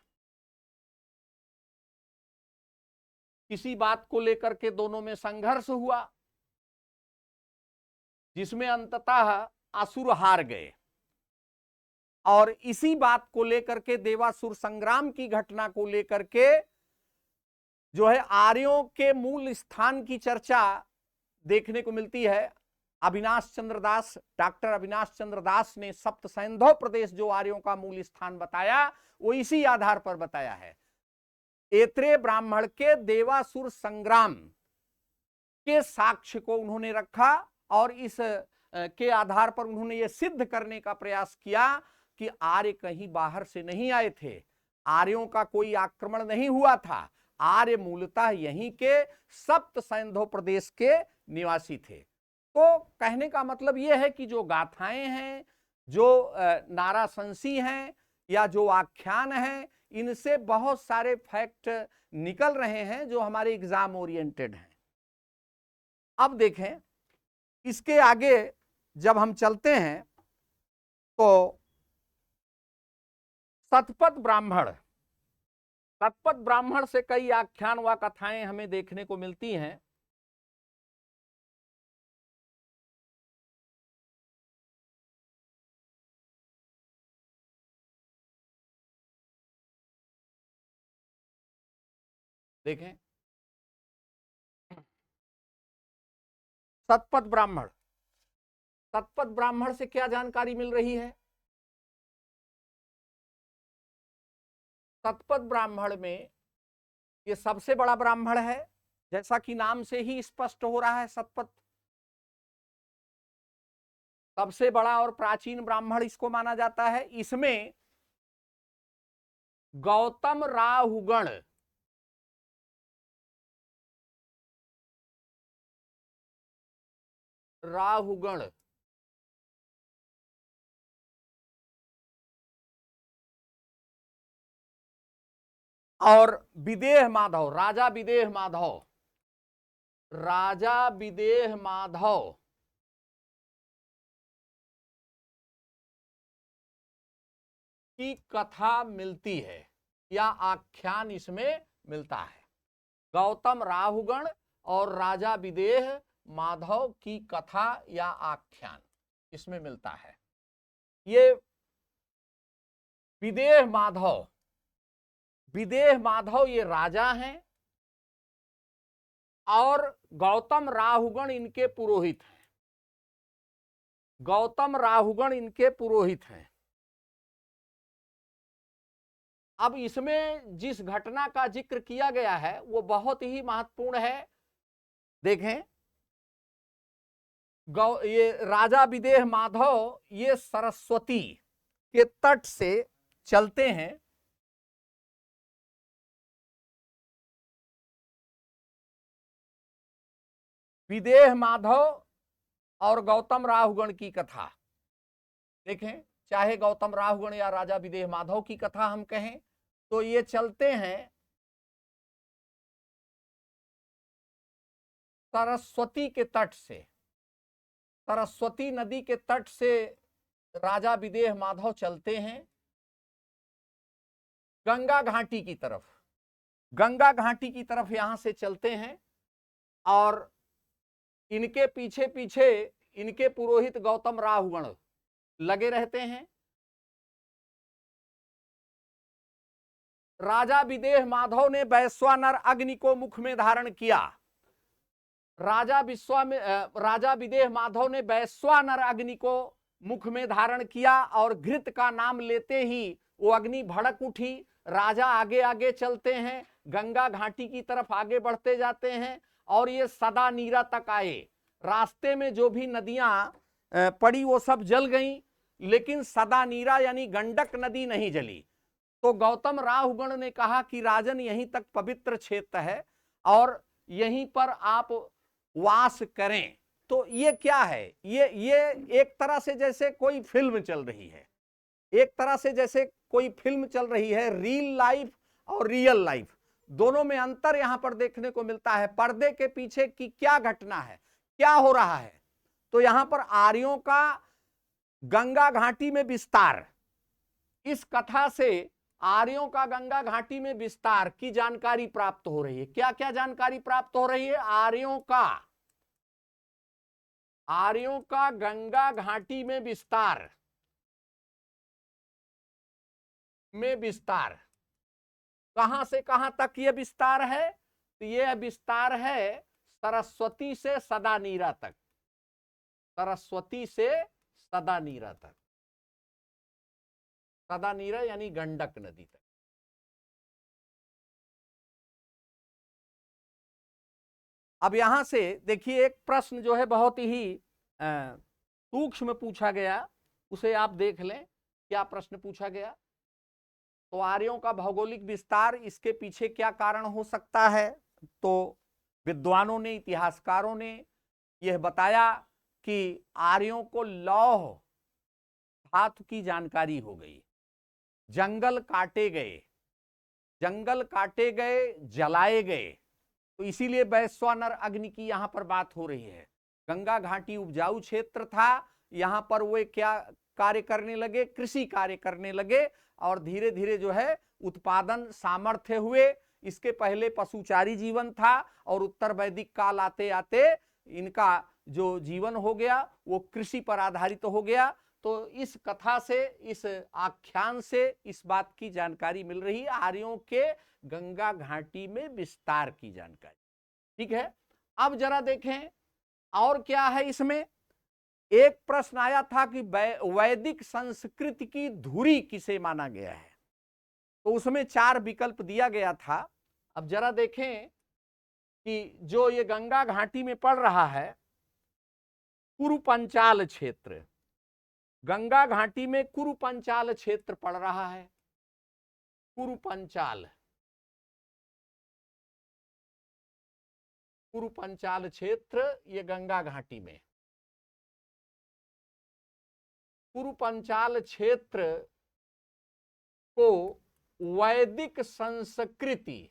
किसी बात को लेकर के दोनों में संघर्ष हुआ, जिसमें अंततः असुर हार गए। और इसी बात को लेकर के, देवासुर संग्राम की घटना को लेकर के जो है आर्यों के मूल स्थान की चर्चा देखने को मिलती है। अविनाश चंद्र दास, डॉक्टर अविनाश चंद्र दास ने सप्त सैंधव प्रदेश जो आर्यों का मूल स्थान बताया, वो इसी आधार पर बताया है। ऐत्रेय ब्राह्मण के देवासुर संग्राम के साक्ष्य को उन्होंने रखा और इस के आधार पर उन्होंने ये सिद्ध करने का प्रयास किया कि आर्य कहीं बाहर से नहीं आए थे, आर्यों का कोई आक्रमण नहीं हुआ था, आर्य मूलतः यहीं के सप्त सैंधव प्रदेश के निवासी थे। तो कहने का मतलब यह है कि जो गाथाएं हैं, जो नाराशंसी हैं या जो आख्यान हैं, इनसे बहुत सारे फैक्ट निकल रहे हैं जो हमारे एग्जाम ओरिएंटेड हैं। अब देखें, इसके आगे जब हम चलते हैं तो सतपथ ब्राह्मण, सतपथ ब्राह्मण से कई आख्यान व कथाएं हमें देखने को मिलती हैं। देखें, सतपथ ब्राह्मण, सतपथ ब्राह्मण से क्या जानकारी मिल रही है? सतपथ ब्राह्मण में ये सबसे बड़ा ब्राह्मण है, जैसा कि नाम से ही स्पष्ट हो रहा है। सतपथ सबसे बड़ा और प्राचीन ब्राह्मण इसको माना जाता है। इसमें गौतम राहुगण, राहुगण और विदेह माधव, राजा विदेह माधव, राजा विदेह माधव की कथा मिलती है या आख्यान इसमें मिलता है। गौतम राहुगण और राजा विदेह माधव की कथा या आख्यान इसमें मिलता है। ये विदेह माधव, विदेह माधव ये राजा हैं और गौतम राहुगण इनके पुरोहित हैं। गौतम राहुगण इनके पुरोहित हैं। अब इसमें जिस घटना का जिक्र किया गया है वो बहुत ही महत्वपूर्ण है। देखें, ये राजा विदेह माधव ये सरस्वती के तट से चलते हैं। विदेह माधव और गौतम राहुगण की कथा देखें, चाहे गौतम राहुगण या राजा विदेह माधव की कथा हम कहें, तो ये चलते हैं सरस्वती के तट से, सरस्वती नदी के तट से राजा विदेह माधव चलते हैं गंगा घाटी की तरफ। गंगा घाटी की तरफ यहां से चलते हैं और इनके पीछे पीछे इनके पुरोहित गौतम राहुगण लगे रहते हैं। राजा विदेह माधव ने वैश्वानर अग्नि को मुख में धारण किया। राजा विदेह माधव ने वैश्वानर अग्नि को मुख में धारण किया और घृत का नाम लेते ही वो अग्नि भड़क उठी। राजा आगे आगे चलते हैं, गंगा घाटी की तरफ आगे बढ़ते जाते हैं और ये सदा नीरा तक आए। रास्ते में जो भी नदियां पड़ी वो सब जल गईं, लेकिन सदा नीरा यानी गंडक नदी नहीं जली। तो गौतम राहुगण ने कहा कि राजन यहीं तक पवित्र क्षेत्र है और यहीं पर आप वास करें। तो ये क्या है, ये एक तरह से जैसे कोई फिल्म चल रही है, एक तरह से जैसे कोई फिल्म चल रही है। रियल लाइफ और रियल लाइफ दोनों में अंतर यहां पर देखने को मिलता है। पर्दे के पीछे की क्या घटना है, क्या हो रहा है। तो यहां पर आर्यों का गंगा घाटी में विस्तार, इस कथा से आर्यों का गंगा घाटी में विस्तार की जानकारी प्राप्त हो रही है। क्या क्या जानकारी प्राप्त हो रही है? आर्यों का गंगा घाटी में विस्तार कहां से कहां तक यह विस्तार है? तो यह विस्तार है सरस्वती से सदा नीरा तक, सरस्वती से सदा नीरा तक, सदा नीरा यानी गंडक नदी तक। अब यहां से देखिए एक प्रश्न जो है बहुत ही सूक्ष्म पूछा गया, उसे आप देख लें। क्या प्रश्न पूछा गया? तो आर्यों का भौगोलिक विस्तार, इसके पीछे क्या कारण हो सकता है? तो विद्वानों ने, इतिहासकारों ने यह बताया कि आर्यों को लौह धातु की जानकारी हो गई, जंगल काटे गए, जलाए गए, तो इसीलिए वैश्वानर अग्नि की यहां पर बात हो रही है। गंगा घाटी उपजाऊ क्षेत्र था, यहां पर वे क्या कार्य करने लगे? कृषि कार्य करने लगे और धीरे धीरे जो है उत्पादन सामर्थ्य हुए। इसके पहले पशुचारी जीवन था और उत्तर वैदिक काल आते आते इनका जो जीवन हो गया वो कृषि पर आधारित हो गया। तो इस कथा से, इस आख्यान से इस बात की जानकारी मिल रही है, आर्यों के गंगा घाटी में विस्तार की जानकारी। ठीक है, अब जरा देखें और क्या है इसमें। एक प्रश्न आया था कि वैदिक संस्कृति की धुरी किसे माना गया है, तो उसमें 4 विकल्प दिया गया था। अब जरा देखें कि जो ये गंगा घाटी में पड़ रहा है कुरु पंचाल क्षेत्र, गंगा घाटी में कुरु पंचाल क्षेत्र पड़ रहा है। कुरु पंचाल क्षेत्र ये गंगा घाटी में, कुरु पंचाल क्षेत्र को वैदिक संस्कृति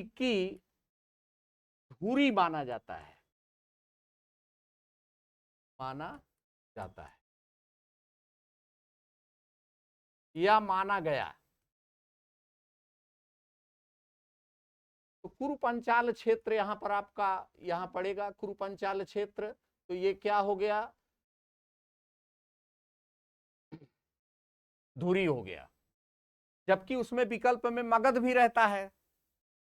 की धुरी माना जाता है, या माना गया। तो कुरु पंचाल क्षेत्र यहां पर आपका यहां पड़ेगा, कुरु पंचाल क्षेत्र। तो ये क्या हो गया? धुरी हो गया। जबकि उसमें विकल्प में मगध भी रहता है,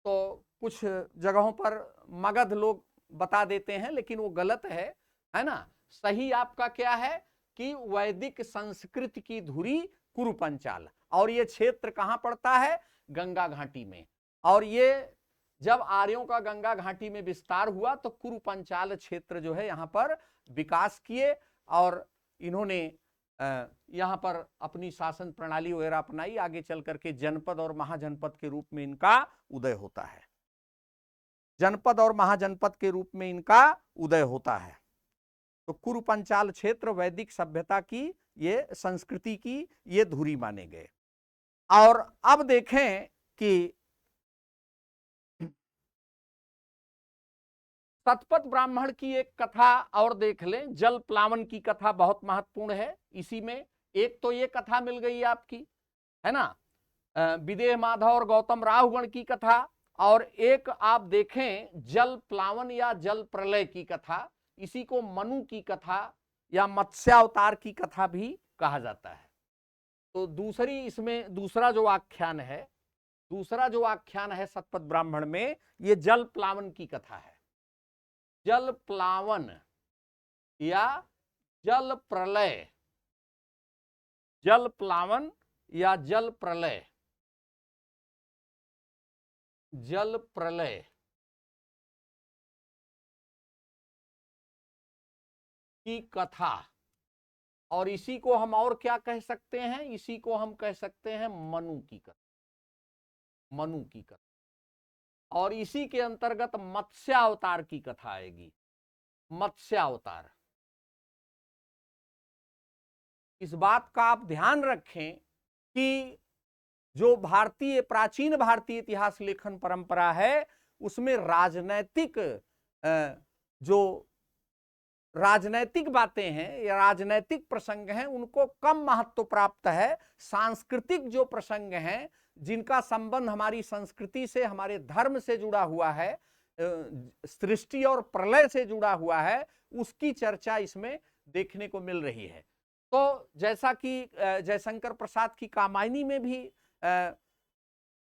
तो कुछ जगहों पर मगध लोग बता देते हैं, लेकिन वो गलत है ना। सही आपका क्या है कि वैदिक संस्कृति की धुरी कुरु पंचाल, और ये क्षेत्र कहां पड़ता है? गंगा घाटी में। और ये जब आर्यों का गंगा घाटी में विस्तार हुआ तो कुरु पंचाल क्षेत्र जो है यहां पर विकास किए और इन्होंने यहां पर अपनी शासन प्रणाली वगैरह अपनाई। आगे चल करके जनपद और महाजनपद के रूप में इनका उदय होता है, जनपद और महाजनपद के रूप में इनका उदय होता है। तो कुरु पंचाल क्षेत्र वैदिक सभ्यता की, ये संस्कृति की ये धुरी माने गए। और अब देखें कि शतपथ ब्राह्मण की एक कथा और देख लें। जल प्लावन की कथा बहुत महत्वपूर्ण है इसी में। एक तो ये कथा मिल गई आपकी, है ना, विदेह माधव और गौतम राहुगण की कथा, और एक आप देखें जल प्लावन या जल प्रलय की कथा। इसी को मनु की कथा या मत्स्यावतार की कथा भी कहा जाता है। तो दूसरी इसमें दूसरा जो आख्यान है, दूसरा जो आख्यान है शतपथ ब्राह्मण में, ये जल प्लावन की कथा है। जल प्लावन या जल प्रलय, जल प्लावन या जल प्रलय, जल प्रलय की कथा। और इसी को हम और क्या कह सकते हैं, इसी को हम कह सकते हैं मनु की कथा, मनु की कथा। और इसी के अंतर्गत मत्स्यावतार की कथा आएगी, मत्स्यावतार। इस बात का आप ध्यान रखें कि जो भारतीय प्राचीन भारतीय इतिहास लेखन परंपरा है उसमें राजनैतिक जो राजनैतिक बातें हैं या राजनैतिक प्रसंग हैं उनको कम महत्व प्राप्त है। सांस्कृतिक जो प्रसंग हैं जिनका संबंध हमारी संस्कृति से, हमारे धर्म से जुड़ा हुआ है, सृष्टि और प्रलय से जुड़ा हुआ है, उसकी चर्चा इसमें देखने को मिल रही है। तो जैसा कि जयशंकर प्रसाद की कामायनी में भी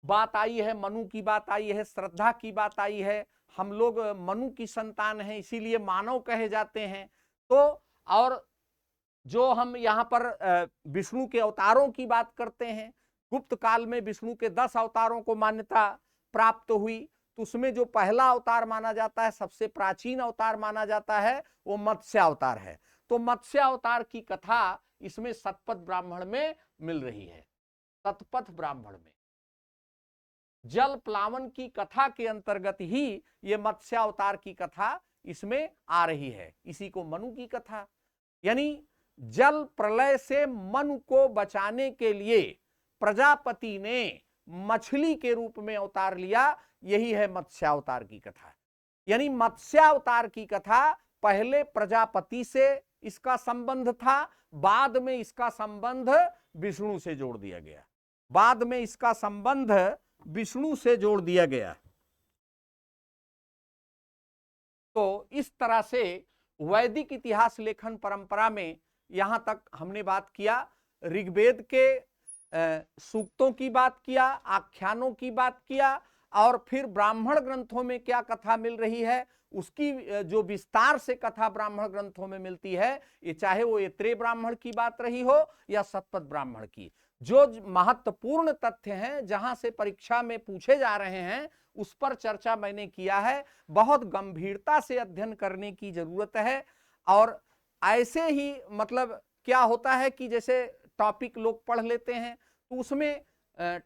बात आई है, मनु की बात आई है, श्रद्धा की बात आई है, हम लोग मनु की संतान हैं इसीलिए मानव कहे जाते हैं। तो और जो हम यहाँ पर विष्णु के अवतारों की बात करते हैं, गुप्त काल में विष्णु के 10 अवतारों को मान्यता प्राप्त हुई, तो उसमें जो पहला अवतार माना जाता है, सबसे प्राचीन अवतार माना जाता है, वो मत्स्य अवतार है। तो मत्स्य अवतार की कथा इसमें शतपथ ब्राह्मण में मिल रही है। शतपथ ब्राह्मण में जल प्लावन की कथा के अंतर्गत ही ये मत्स्यावतार की कथा इसमें आ रही है। इसी को मनु की कथा, यानी जल प्रलय से मनु को बचाने के लिए प्रजापति ने मछली के रूप में अवतार लिया, यही है मत्स्यावतार की कथा। यानी मत्स्यावतार की कथा पहले प्रजापति से इसका संबंध था, बाद में इसका संबंध विष्णु से जोड़ दिया गया, बाद में इसका संबंध विष्णु से जोड़ दिया गया। तो इस तरह से वैदिक इतिहास लेखन परंपरा में यहां तक हमने बात किया, ऋग्वेद के सूक्तों की बात किया, आख्यानों की बात किया, और फिर ब्राह्मण ग्रंथों में क्या कथा मिल रही है उसकी जो विस्तार से कथा ब्राह्मण ग्रंथों में मिलती है, ये चाहे वो ऐत्रेय ब्राह्मण की बात रही हो या शतपथ ब्राह्मण की, जो महत्वपूर्ण तथ्य हैं जहां से परीक्षा में पूछे जा रहे हैं उस पर चर्चा मैंने किया है। बहुत गंभीरता से अध्ययन करने की जरूरत है। और ऐसे ही मतलब क्या होता है कि जैसे टॉपिक लोग पढ़ लेते हैं तो उसमें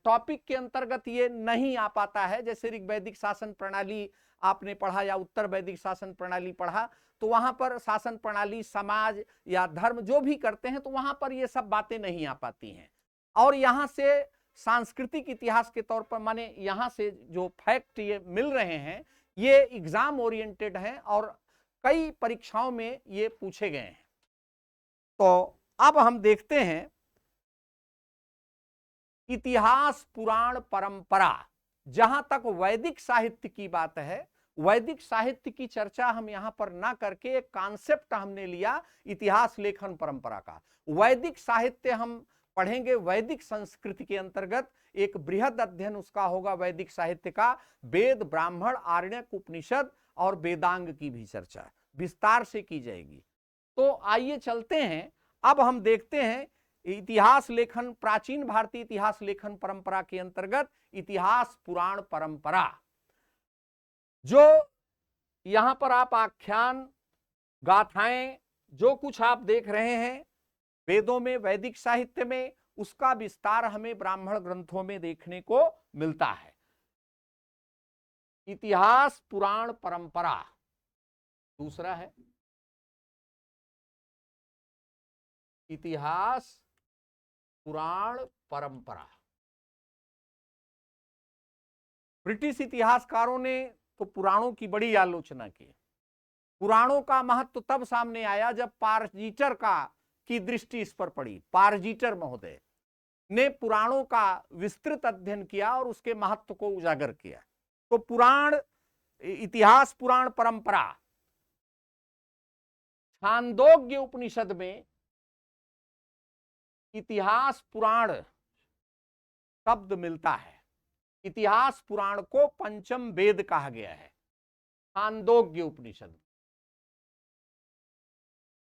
टॉपिक के अंतर्गत ये नहीं आ पाता है। जैसे ऋग्वैदिक शासन प्रणाली आपने पढ़ा या उत्तर वैदिक शासन प्रणाली पढ़ा, तो वहां पर शासन प्रणाली, समाज या धर्म जो भी करते हैं तो वहां पर ये सब बातें नहीं आ पाती हैं। और यहां से सांस्कृतिक इतिहास के तौर पर माने यहां से जो फैक्ट ये मिल रहे हैं ये एग्जाम ओरिएंटेड हैं और कई परीक्षाओं में ये पूछे गए हैं। तो अब हम देखते हैं इतिहास पुराण परंपरा। जहां तक वैदिक साहित्य की बात है, वैदिक साहित्य की चर्चा हम यहां पर ना करके एक कॉन्सेप्ट हमने लिया इतिहास लेखन परंपरा का। वैदिक साहित्य हम पढ़ेंगे, वैदिक संस्कृति के अंतर्गत एक बृहद अध्ययन उसका होगा वैदिक साहित्य का। वेद, ब्राह्मण, आरण्यक, उपनिषद और वेदांग की भी चर्चा विस्तार से की जाएगी। तो आइए चलते हैं, अब हम देखते हैं इतिहास लेखन, प्राचीन भारतीय इतिहास लेखन परंपरा के अंतर्गत इतिहास पुराण परंपरा। जो यहां पर आप आख्यान, गाथाएं, जो कुछ आप देख रहे हैं वेदों में, वैदिक साहित्य में, उसका विस्तार हमें ब्राह्मण ग्रंथों में देखने को मिलता है। इतिहास पुराण परंपरा दूसरा है। इतिहास पुराण परंपरा। ब्रिटिश इतिहासकारों ने तो पुराणों की बड़ी आलोचना की। पुराणों का महत्व तब सामने आया जब पारजीटर की दृष्टि इस पर पड़ी। पारजीटर महोदय ने पुराणों का विस्तृत अध्ययन किया और उसके महत्व को उजागर किया। तो पुराण, इतिहास पुराण परंपरा, छांदोग्य उपनिषद में इतिहास पुराण शब्द मिलता है। इतिहास पुराण को पंचम वेद कहा गया है। छांदोग्य उपनिषद,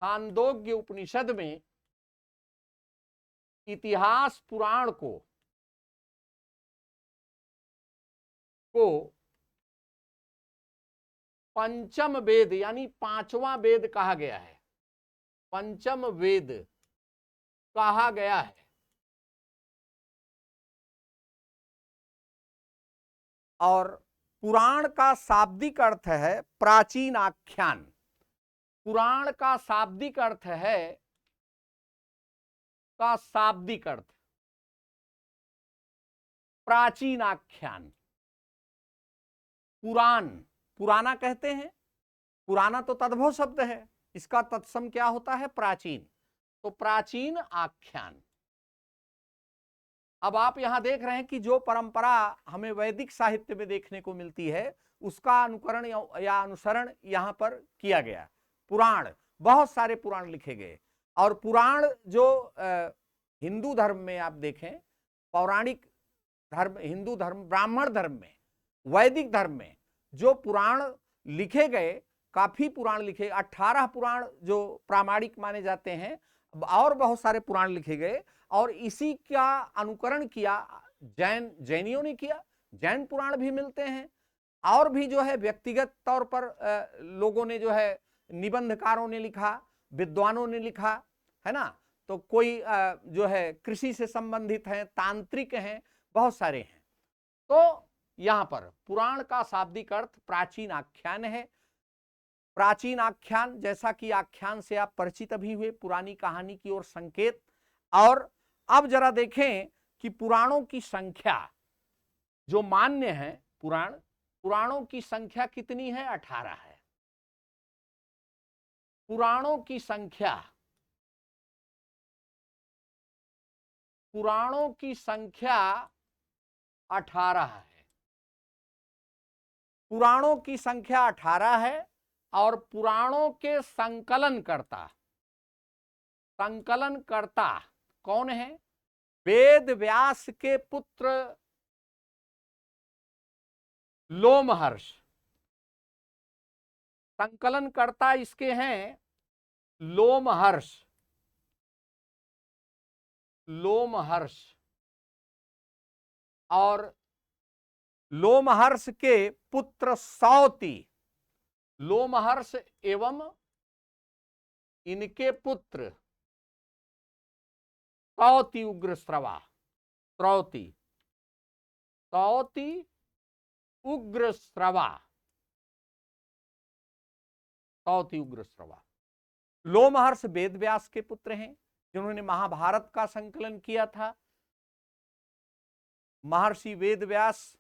छांदोग्य उपनिषद में इतिहास पुराण को पंचम वेद यानी पांचवा वेद कहा गया है, पंचम वेद कहा गया है। और पुराण का शाब्दिक अर्थ है प्राचीन आख्यान। पुराण का शाब्दिक अर्थ है, का शाब्दिक अर्थ प्राचीन आख्यान। पुराण, पुराना कहते हैं, पुराना तो तद्भव शब्द है, इसका तत्सम क्या होता है? प्राचीन। तो प्राचीन आख्यान। अब आप यहां देख रहे हैं कि जो परंपरा हमें वैदिक साहित्य में देखने को मिलती है उसका अनुकरण या अनुसरण यहां पर किया गया। पुराण, बहुत सारे पुराण लिखे गए। और पुराण जो हिंदू धर्म में आप देखें, पौराणिक धर्म, हिंदू धर्म, ब्राह्मण धर्म में, वैदिक धर्म में जो पुराण लिखे गए, काफी पुराण लिखे, 18 पुराण जो प्रामाणिक माने जाते हैं, और बहुत सारे पुराण लिखे गए। और इसी का अनुकरण किया जैनियों ने किया। जैन पुराण भी मिलते हैं, और भी जो है व्यक्तिगत तौर पर लोगों ने जो है, निबंधकारों ने लिखा, विद्वानों ने लिखा, है ना। तो कोई जो है कृषि से संबंधित हैं, तांत्रिक हैं, बहुत सारे हैं। तो यहां पर पुराण का शाब्दिक अर्थ प्राचीन आख्यान है। प्राचीन आख्यान, जैसा कि आख्यान से आप परिचित भी हुए, पुरानी कहानी की ओर संकेत। और अब जरा देखें कि पुराणों की संख्या जो मान्य है, पुराणों की संख्या कितनी है? 18 है। पुराणों की संख्या, पुराणों की संख्या 18 है। पुराणों की संख्या 18 है। और पुराणों के संकलनकर्ता कौन है? वेद व्यास के पुत्र लोमहर्ष। संकलनकर्ता इसके हैं लोमहर्ष। और लोमहर्ष के पुत्र सौती, लोमहर्ष एवं इनके पुत्र सौती उग्रश्रवा, सौती उग्रश्रवा। लोमहर्ष वेद व्यास के पुत्र हैं, जिन्होंने महाभारत का संकलन किया था। महर्षि वेद व्यास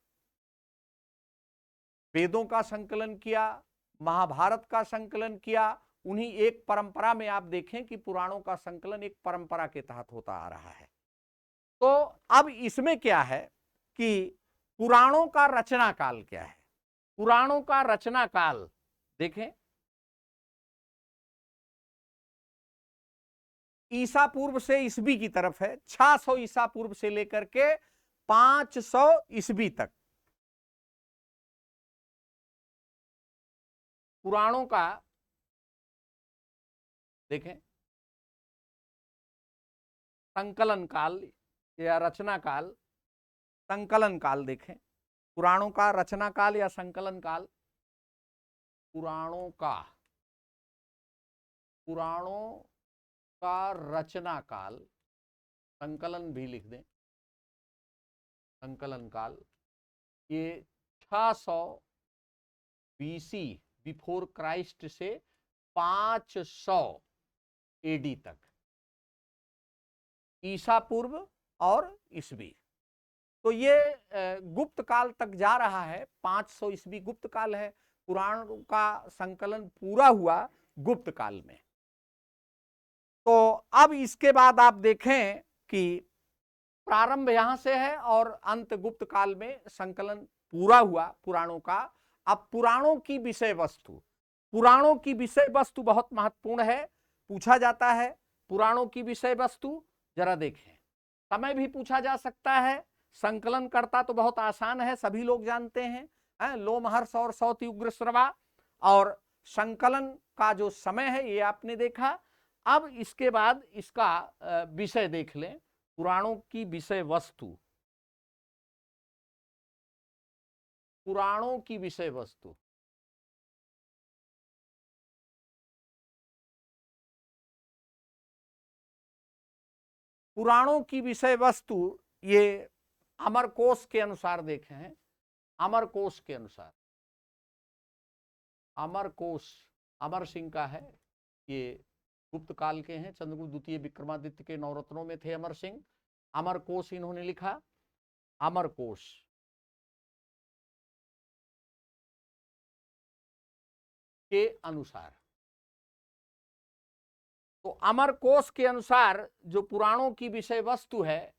वेदों का संकलन किया, महाभारत का संकलन किया। उन्हीं एक परंपरा में आप देखें कि पुराणों का संकलन एक परंपरा के तहत होता आ रहा है। तो अब इसमें क्या है कि पुराणों का रचना काल क्या है? पुराणों का रचना काल देखें, ईसा पूर्व से ईसवी की तरफ है। 600 ईसा पूर्व से लेकर के 500 ईसवी तक पुराणों का देखें संकलन काल या रचना काल। संकलन काल देखें, पुराणों का रचना काल या संकलन काल। पुराणों का रचना काल, संकलन भी लिख दें, संकलन काल, ये 600 बीसी बिफोर क्राइस्ट से 500 एडी तक, ईसा पूर्व और ईसवी। तो ये गुप्त काल तक जा रहा है। 500 ईसवी गुप्त काल है। पुराण का संकलन पूरा हुआ गुप्त काल में। तो अब इसके बाद आप देखें कि प्रारंभ यहां से है और अंत गुप्त काल में संकलन पूरा हुआ पुराणों का। अब पुराणों की विषय वस्तु, पुराणों की विषय वस्तु बहुत महत्वपूर्ण है। पूछा जाता है पुराणों की विषय वस्तु, जरा देखें। समय भी पूछा जा सकता है, संकलन करता तो बहुत आसान है, सभी लोग जानते हैं, लोमहर्ष और सौति उग्र श्रवा। और संकलन का जो समय है ये आपने देखा। अब इसके बाद इसका विषय देख लें, पुराणों की विषय वस्तु। पुराणों की विषय वस्तु, पुराणों की विषय वस्तु ये अमरकोश के अनुसार देखे हैं। अमरकोश के अनुसार, अमरकोश अमर सिंह का है, ये गुप्त काल के हैं, चंद्रगुप्त द्वितीय विक्रमादित्य के नवरत्नों में थे अमर सिंह। अमरकोश इन्होंने लिखा। अमरकोश के अनुसार, तो अमरकोश के अनुसार जो पुराणों की विषय वस्तु है,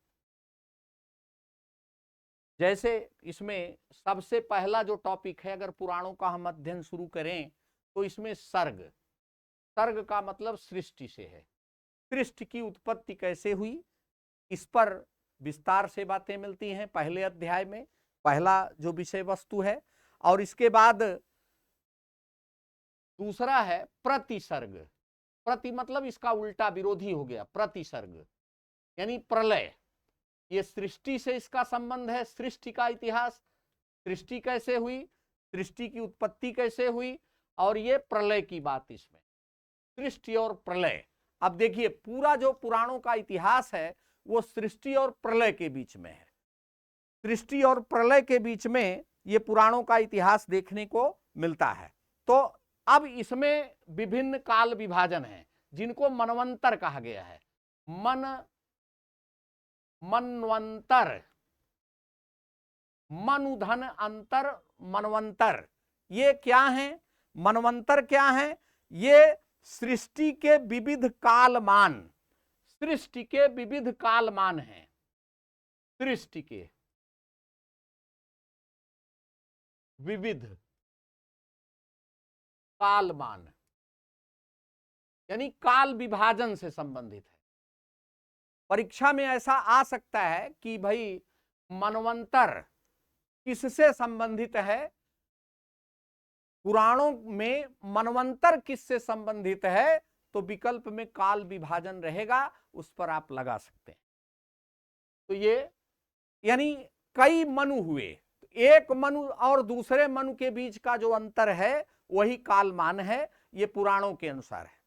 जैसे इसमें सबसे पहला जो टॉपिक है, अगर पुराणों का हम अध्ययन शुरू करें तो इसमें सर्ग, सर्ग का मतलब सृष्टि से है। सृष्टि की उत्पत्ति कैसे हुई, इस पर विस्तार से बातें मिलती हैं पहले अध्याय में, पहला जो विषय वस्तु है। और इसके बाद दूसरा है प्रतिसर्ग। प्रति मतलब इसका उल्टा विरोधी हो गया, प्रतिसर्ग यानी प्रलय। ये सृष्टि से इसका संबंध है, सृष्टि का इतिहास, सृष्टि कैसे हुई, सृष्टि की उत्पत्ति कैसे हुई, और ये प्रलय की बात इसमें, सृष्टि और प्रलय। अब देखिए पूरा जो पुराणों का इतिहास है वो सृष्टि और प्रलय के बीच में है। सृष्टि और प्रलय के बीच में ये पुराणों का इतिहास देखने को मिलता है। तो अब इसमें विभिन्न काल विभाजन हैं जिनको मनवंतर कहा गया है। मनवंतर, मनुधन अंतर मनवंतर, ये क्या है? मनवंतर क्या है? ये सृष्टि के विविध कालमान, सृष्टि के विविध कालमान हैं, सृष्टि के विविध कालमान, यानी काल विभाजन से संबंधित है। परीक्षा में ऐसा आ सकता है कि भाई मनवंतर किससे संबंधित है, पुराणों में मनवंतर किससे संबंधित है, तो विकल्प में काल विभाजन रहेगा, उस पर आप लगा सकते हैं। तो ये यानी कई मनु हुए, एक मनु और दूसरे मनु के बीच का जो अंतर है वही कालमान है, ये पुराणों के अनुसार है।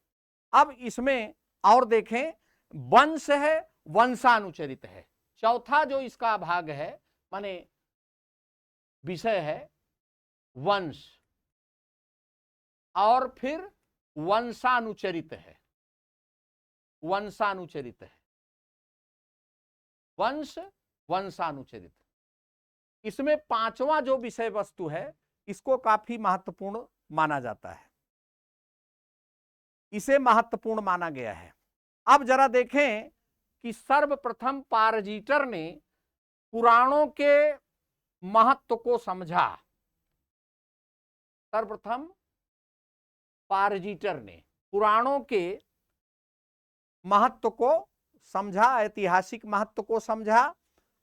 अब इसमें और देखें, वंश है, वंशानुचरित है। चौथा जो इसका भाग है माने विषय है वंश, और फिर वंशानुचरित है, वंशानुचरित है, वंश वंशानुचरित। इसमें पांचवा जो विषय वस्तु है इसको काफी महत्वपूर्ण माना जाता है, इसे महत्वपूर्ण माना गया है। अब जरा देखें कि सर्वप्रथम पारजीटर ने पुराणों के महत्व को समझा। सर्वप्रथम पारजीटर ने पुराणों के महत्व को समझा, ऐतिहासिक महत्व को समझा।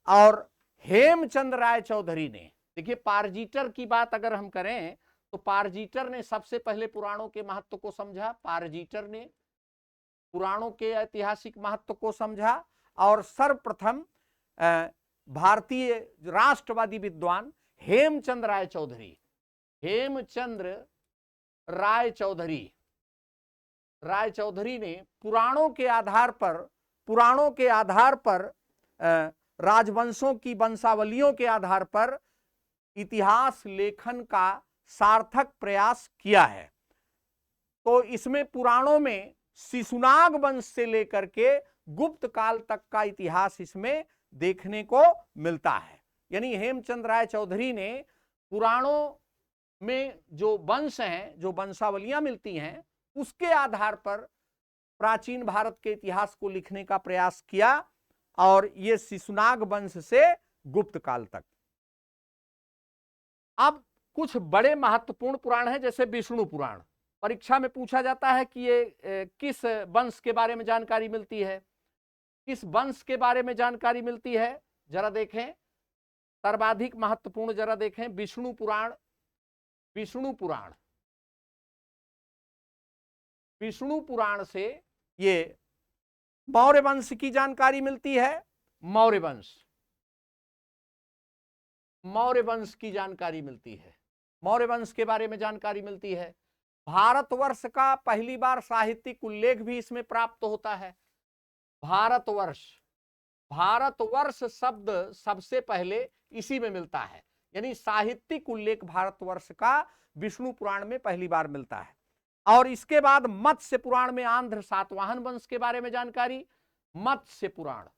और हेमचंद राय चौधरी ने, देखिए पारजीटर की बात अगर हम करें तो पारजीटर ने सबसे पहले पुराणों के महत्व को समझा, पारजीटर ने पुराणों के ऐतिहासिक महत्व को समझा। और सर्वप्रथम भारतीय राष्ट्रवादी विद्वान हेमचंद राय चौधरी, हेमचंद्र राय चौधरी ने पुराणों के आधार पर राजवंशों की वंशावलियों के आधार पर इतिहास लेखन का सार्थक प्रयास किया है। तो इसमें पुराणों में शिशुनाग वंश से लेकर के गुप्त काल तक का इतिहास इसमें देखने को मिलता है। यानी हेमचंद राय चौधरी ने पुराणों में जो वंश हैं, जो वंशावलियां मिलती हैं, उसके आधार पर प्राचीन भारत के इतिहास को लिखने का प्रयास किया, और ये शिशुनाग वंश से गुप्त काल तक। अब कुछ बड़े महत्वपूर्ण पुराण हैं, जैसे विष्णु पुराण। परीक्षा में पूछा जाता है कि ये किस वंश के बारे में जानकारी मिलती है, किस वंश के बारे में जानकारी मिलती है। जरा देखें, सर्वाधिक महत्वपूर्ण जरा देखें विष्णु पुराण। विष्णु पुराण, विष्णु पुराण से ये मौर्य वंश की जानकारी मिलती है। मौर्य वंश, मौर्य वंश की जानकारी मिलती है, मौर्य वंश के बारे में जानकारी मिलती है। भारतवर्ष का पहली बार साहित्यिक उल्लेख भी इसमें प्राप्त होता है। भारतवर्ष, भारतवर्ष शब्द सबसे पहले इसी में मिलता है, यानी साहित्यिक उल्लेख भारतवर्ष का विष्णु पुराण में पहली बार मिलता है। और इसके बाद मत्स्य पुराण में आंध्र सातवाहन वंश के बारे में जानकारी। मत्स्य पुराण,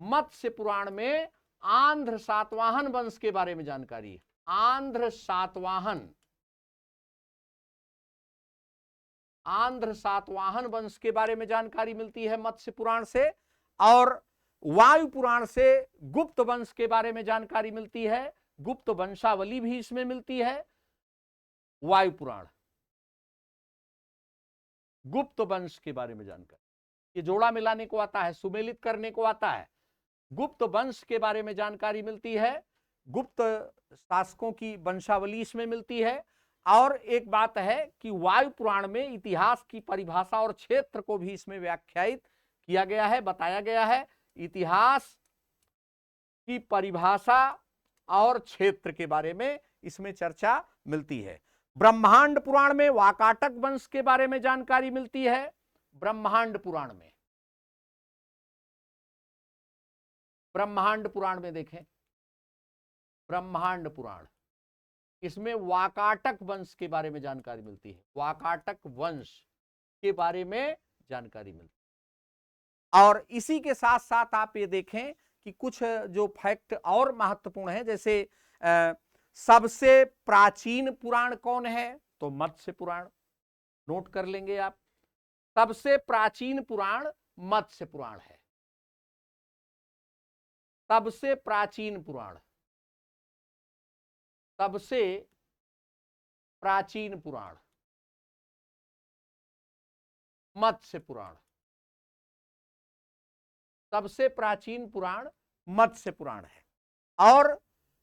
मत्स्य पुराण में आंध्र सातवाहन वंश के बारे में जानकारी। आंध्र सातवाहन, आंध्र सातवाहन वंश के बारे में जानकारी मिलती है मत्स्य पुराण से। और वायु पुराण से गुप्त वंश के बारे में जानकारी मिलती है, गुप्त वंशावली भी इसमें मिलती है। वायु पुराण, गुप्त वंश के बारे में जानकारी, ये जोड़ा मिलाने को आता है, सुमेलित करने को आता है। गुप्त वंश के बारे में जानकारी मिलती है, गुप्त शासकों की वंशावली इसमें मिलती है। और एक बात है कि वायु पुराण में इतिहास की परिभाषा और क्षेत्र को भी इसमें व्याख्यायित किया गया है, बताया गया है। इतिहास की परिभाषा और क्षेत्र के बारे में इसमें चर्चा मिलती है। ब्रह्मांड पुराण में वाकाटक वंश के बारे में जानकारी मिलती है। ब्रह्मांड पुराण में, ब्रह्मांड पुराण में देखें, ब्रह्मांड पुराण, इसमें वाकाटक वंश के बारे में जानकारी मिलती है। वाकाटक वंश के बारे में जानकारी मिलती है। और इसी के साथ साथ आप ये देखें कि कुछ जो फैक्ट और महत्वपूर्ण है, जैसे सबसे प्राचीन पुराण कौन है, तो मत्स्य पुराण, नोट कर लेंगे आप। सबसे प्राचीन पुराण मत्स्य पुराण है। सबसे प्राचीन पुराण, सबसे प्राचीन पुराण मत्स्य पुराण, सबसे प्राचीन पुराण मत्स्य पुराण है। और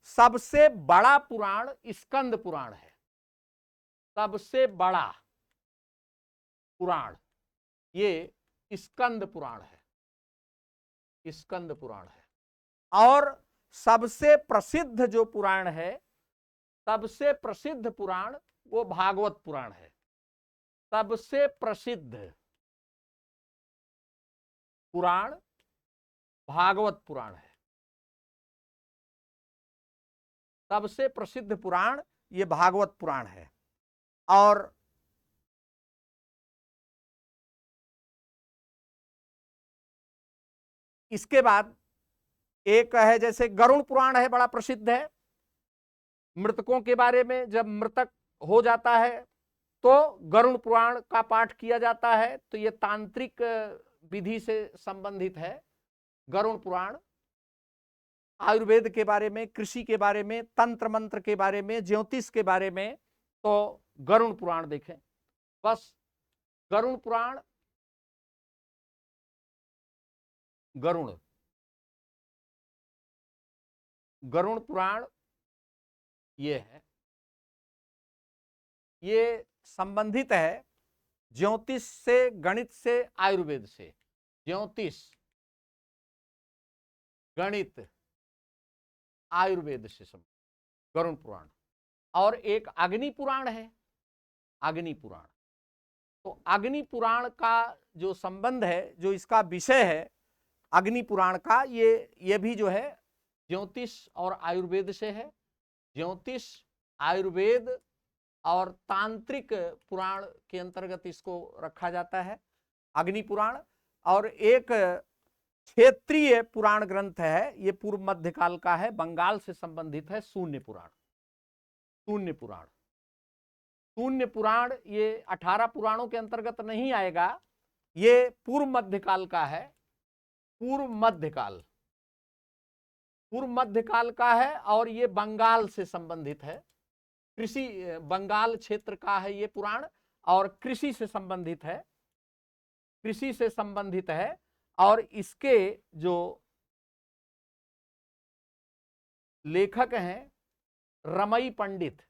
सबसे बड़ा पुराण स्कंद पुराण है। सबसे बड़ा पुराण ये स्कंद पुराण है, स्कंद पुराण है। और सबसे प्रसिद्ध जो पुराण है, सबसे प्रसिद्ध पुराण वो भागवत पुराण है। सबसे प्रसिद्ध पुराण भागवत पुराण है। सबसे प्रसिद्ध पुराण ये भागवत पुराण है। और इसके बाद एक है, जैसे गरुड़ पुराण है, बड़ा प्रसिद्ध है। मृतकों के बारे में, जब मृतक हो जाता है तो गरुड़ पुराण का पाठ किया जाता है, तो ये तांत्रिक विधि से संबंधित है। गरुड़ पुराण आयुर्वेद के बारे में, कृषि के बारे में, तंत्र मंत्र के बारे में, ज्योतिष के बारे में, तो गरुड़ पुराण देखें। बस गरुड़ पुराण, गरुड़, गरुड़ पुराण ये है, ये संबंधित है ज्योतिष से, गणित से, आयुर्वेद से। ज्योतिष, गणित, आयुर्वेद से संबंधित गरुड़ पुराण। और एक अग्नि पुराण है, अग्नि पुराण। तो अग्नि पुराण का जो संबंध है, जो इसका विषय है अग्नि पुराण का, ये भी जो है ज्योतिष और आयुर्वेद से है। ज्योतिष, आयुर्वेद और तांत्रिक पुराण के अंतर्गत इसको रखा जाता है, अग्नि पुराण। और एक क्षेत्रीय पुराण ग्रंथ है, ये पूर्व मध्यकाल का है, बंगाल से संबंधित है, शून्य पुराण। शून्य पुराण, शून्य पुराण ये 18 पुराणों के अंतर्गत नहीं आएगा, ये पूर्व मध्यकाल का है। पूर्व मध्यकाल, पूर्व मध्यकाल का है। और ये बंगाल से संबंधित है, कृषि, बंगाल क्षेत्र का है ये पुराण, और कृषि से संबंधित है, कृषि से संबंधित है। और इसके जो लेखक हैं रमई पंडित।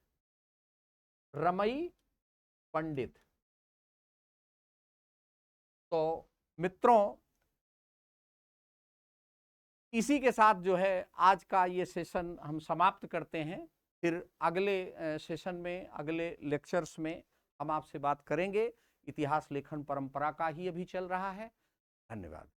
रमई पंडित। तो मित्रों, इसी के साथ जो है आज का ये सेशन हम समाप्त करते हैं। फिर अगले सेशन में, अगले लेक्चर्स में हम आपसे बात करेंगे। इतिहास लेखन परंपरा का ही अभी चल रहा है। धन्यवाद।